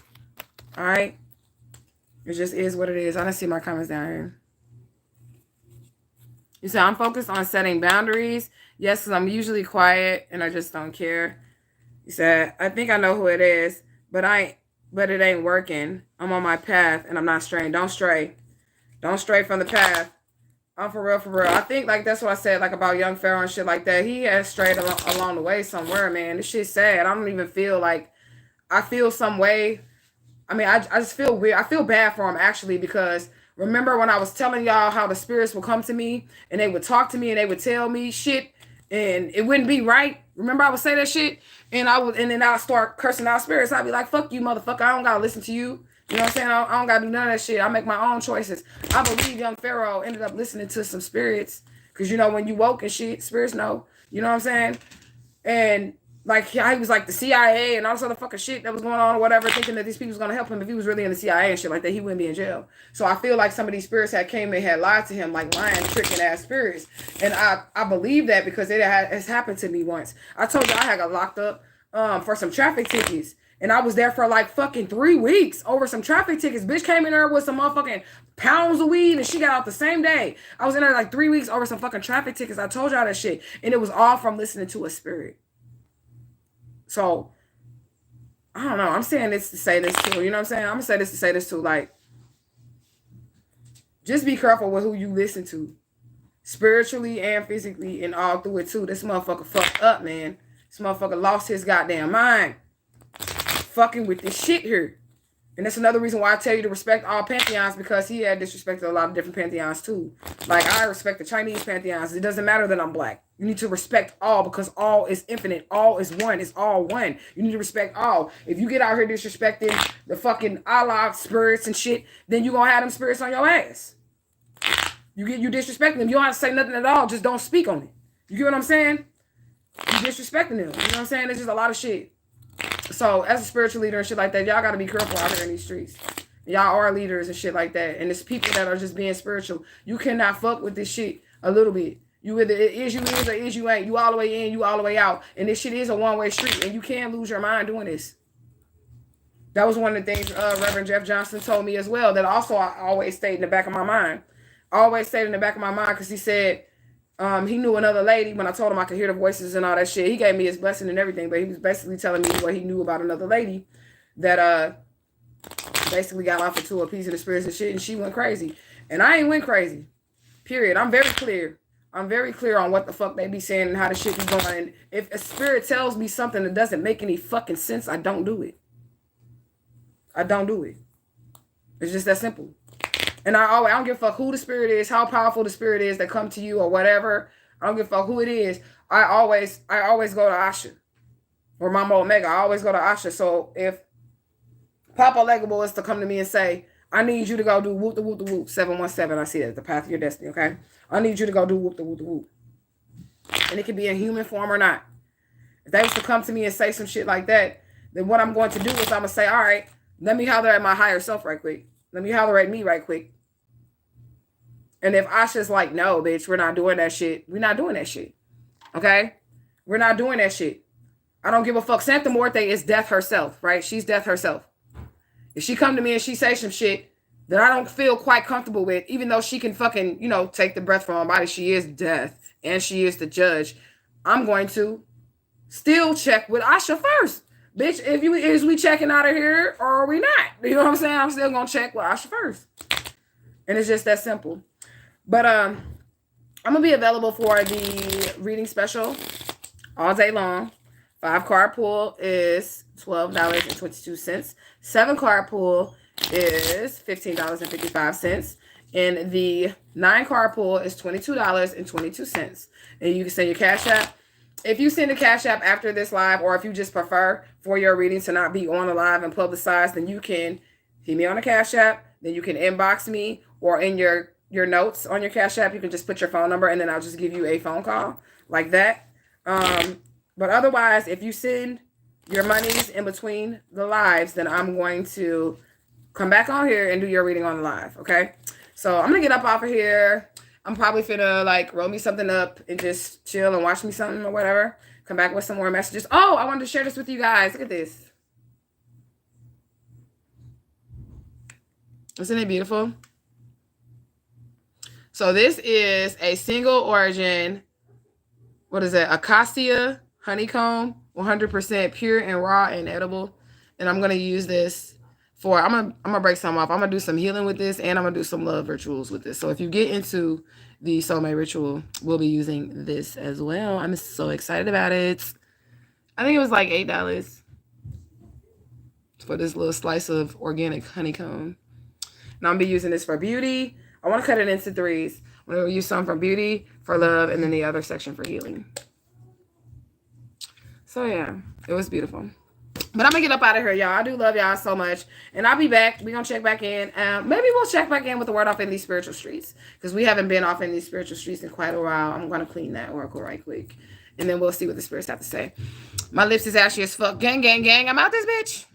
All right? It just is what it is. I don't see my comments down here. You say, I'm focused on setting boundaries. Yes, because I'm usually quiet and I just don't care. You said, I think I know who it is, but it ain't working. I'm on my path and I'm not straying. Don't stray. Don't stray from the path. I'm for real, for real. I think like that's what I said, like about young Pharaoh and shit like that. He has strayed along the way somewhere, man. This shit's sad. I don't even feel like, I feel some way. I mean, I just feel weird. I feel bad for him actually, because remember when I was telling y'all how the spirits would come to me and they would talk to me and they would tell me shit and it wouldn't be right? Remember I would say that shit and then I'd start cursing out spirits. I'd be like, fuck you, motherfucker. I don't gotta listen to you. You know what I'm saying? I don't gotta do none of that shit. I make my own choices. I believe young Pharaoh ended up listening to some spirits, because you know when you woke and shit, spirits know. You know what I'm saying? And like he was like the CIA and all this other fucking shit that was going on or whatever, thinking that these people was gonna help him. If he was really in the CIA and shit like that, he wouldn't be in jail. So I feel like some of these spirits had came and had lied to him, like lying, tricking ass spirits. And I believe that because it's happened to me once. I told you I had got locked up for some traffic tickets. And I was there for like fucking 3 weeks over some traffic tickets. Bitch came in there with some motherfucking pounds of weed and she got out the same day. I was in there like 3 weeks over some fucking traffic tickets. I told y'all that shit. And it was all from listening to a spirit. So, I don't know. I'm saying this to say this too. You know what I'm saying? I'm going to say this to say this too. Like, just be careful with who you listen to. Spiritually and physically and all through it too. This motherfucker fucked up, man. This motherfucker lost his goddamn mind. Fucking with this shit here. And that's another reason why I tell you to respect all pantheons, because he had disrespected a lot of different pantheons too. Like I respect the Chinese pantheons. It doesn't matter that I'm black. You need to respect all, because all is infinite. All is one. It's all one. You need to respect all. If you get out here disrespecting the fucking Allah spirits and shit, then you gonna have them spirits on your ass. You disrespecting them. You don't have to say nothing at all. Just don't speak on it. You get what I'm saying? You disrespecting them. You know what I'm saying? It's just a lot of shit. So as a spiritual leader and shit like that, y'all got to be careful out here in these streets. Y'all are leaders and shit like that. And it's people that are just being spiritual. You cannot fuck with this shit a little bit. You either it is you is or is you ain't. You all the way in, you all the way out. And this shit is a one-way street. And you can't lose your mind doing this. That was one of the things Reverend Jeff Johnson told me as well. That also I always stayed in the back of my mind. Always stayed in the back of my mind, because he said he knew another lady. When I told him I could hear the voices and all that shit, he gave me his blessing and everything. But he was basically telling me what he knew about another lady that Basically got offered to a piece of the spirits and shit, and she went crazy. And I ain't went crazy. Period. I'm very clear. I'm very clear on what the fuck they be saying and how the shit be going. And if a spirit tells me something that doesn't make any fucking sense, I don't do it. I don't do it. It's just that simple. And I don't give a fuck who the spirit is, how powerful the spirit is that come to you or whatever. I don't give a fuck who it is. I always go to Asha or Mama Omega. I always go to Asha. So if Papa Legable is to come to me and say, I need you to go do whoop the whoop the whoop 717. I see that, the path of your destiny, okay? I need you to go do whoop the whoop the whoop. And it could be in human form or not. If they was to come to me and say some shit like that, then what I'm going to do is I'm going to say, all right, let me holler at my higher self right quick. Let me holler at me right quick. And if Asha's like, no, bitch, we're not doing that shit. We're not doing that shit. Okay? We're not doing that shit. I don't give a fuck. Santa Muerte is death herself, right? She's death herself. If she come to me and she say some shit that I don't feel quite comfortable with, even though she can fucking, take the breath from my body, she is death and she is the judge, I'm going to still check with Asha first. Bitch, is we checking out of here or are we not? You know what I'm saying? I'm still going to check with Asha first. And it's just that simple. But I'm going to be available for the reading special all day long. 5-card pull is $12.22. 7-card pull is $15.55. And the 9-card pull is $22.22. And you can send your Cash App. If you send a Cash App after this live, or if you just prefer for your reading to not be on the live and publicized, then you can hit me on the Cash App. Then you can inbox me, or in your notes on your Cash App, you can just put your phone number and then I'll just give you a phone call like that. But otherwise, if you send your monies in between the lives, then I'm going to come back on here and do your reading on the live. Okay. So I'm going to get up off of here. I'm probably finna roll me something up and just chill and watch me something or whatever. Come back with some more messages. Oh, I wanted to share this with you guys. Look at this. Isn't it beautiful? So this is a single origin. What is it? Acacia honeycomb, 100% pure and raw and edible. And I'm going to use this for, I'm gonna break some off. I'm going to do some healing with this, and I'm going to do some love rituals with this. So if you get into the soulmate ritual, we'll be using this as well. I'm so excited about it. I think it was like $8 for this little slice of organic honeycomb. And I'm going to be using this for beauty. I want to cut it into 3s. I'm going to use some for beauty, for love, and then the other section for healing. So yeah, it was beautiful. But I'm going to get up out of here, y'all. I do love y'all so much. And I'll be back. We're going to check back in. Maybe we'll check back in with the word off in these spiritual streets, because we haven't been off in these spiritual streets in quite a while. I'm going to clean that oracle right quick. And then we'll see what the spirits have to say. My lips is ashy as fuck. Gang, gang, gang. I'm out this bitch.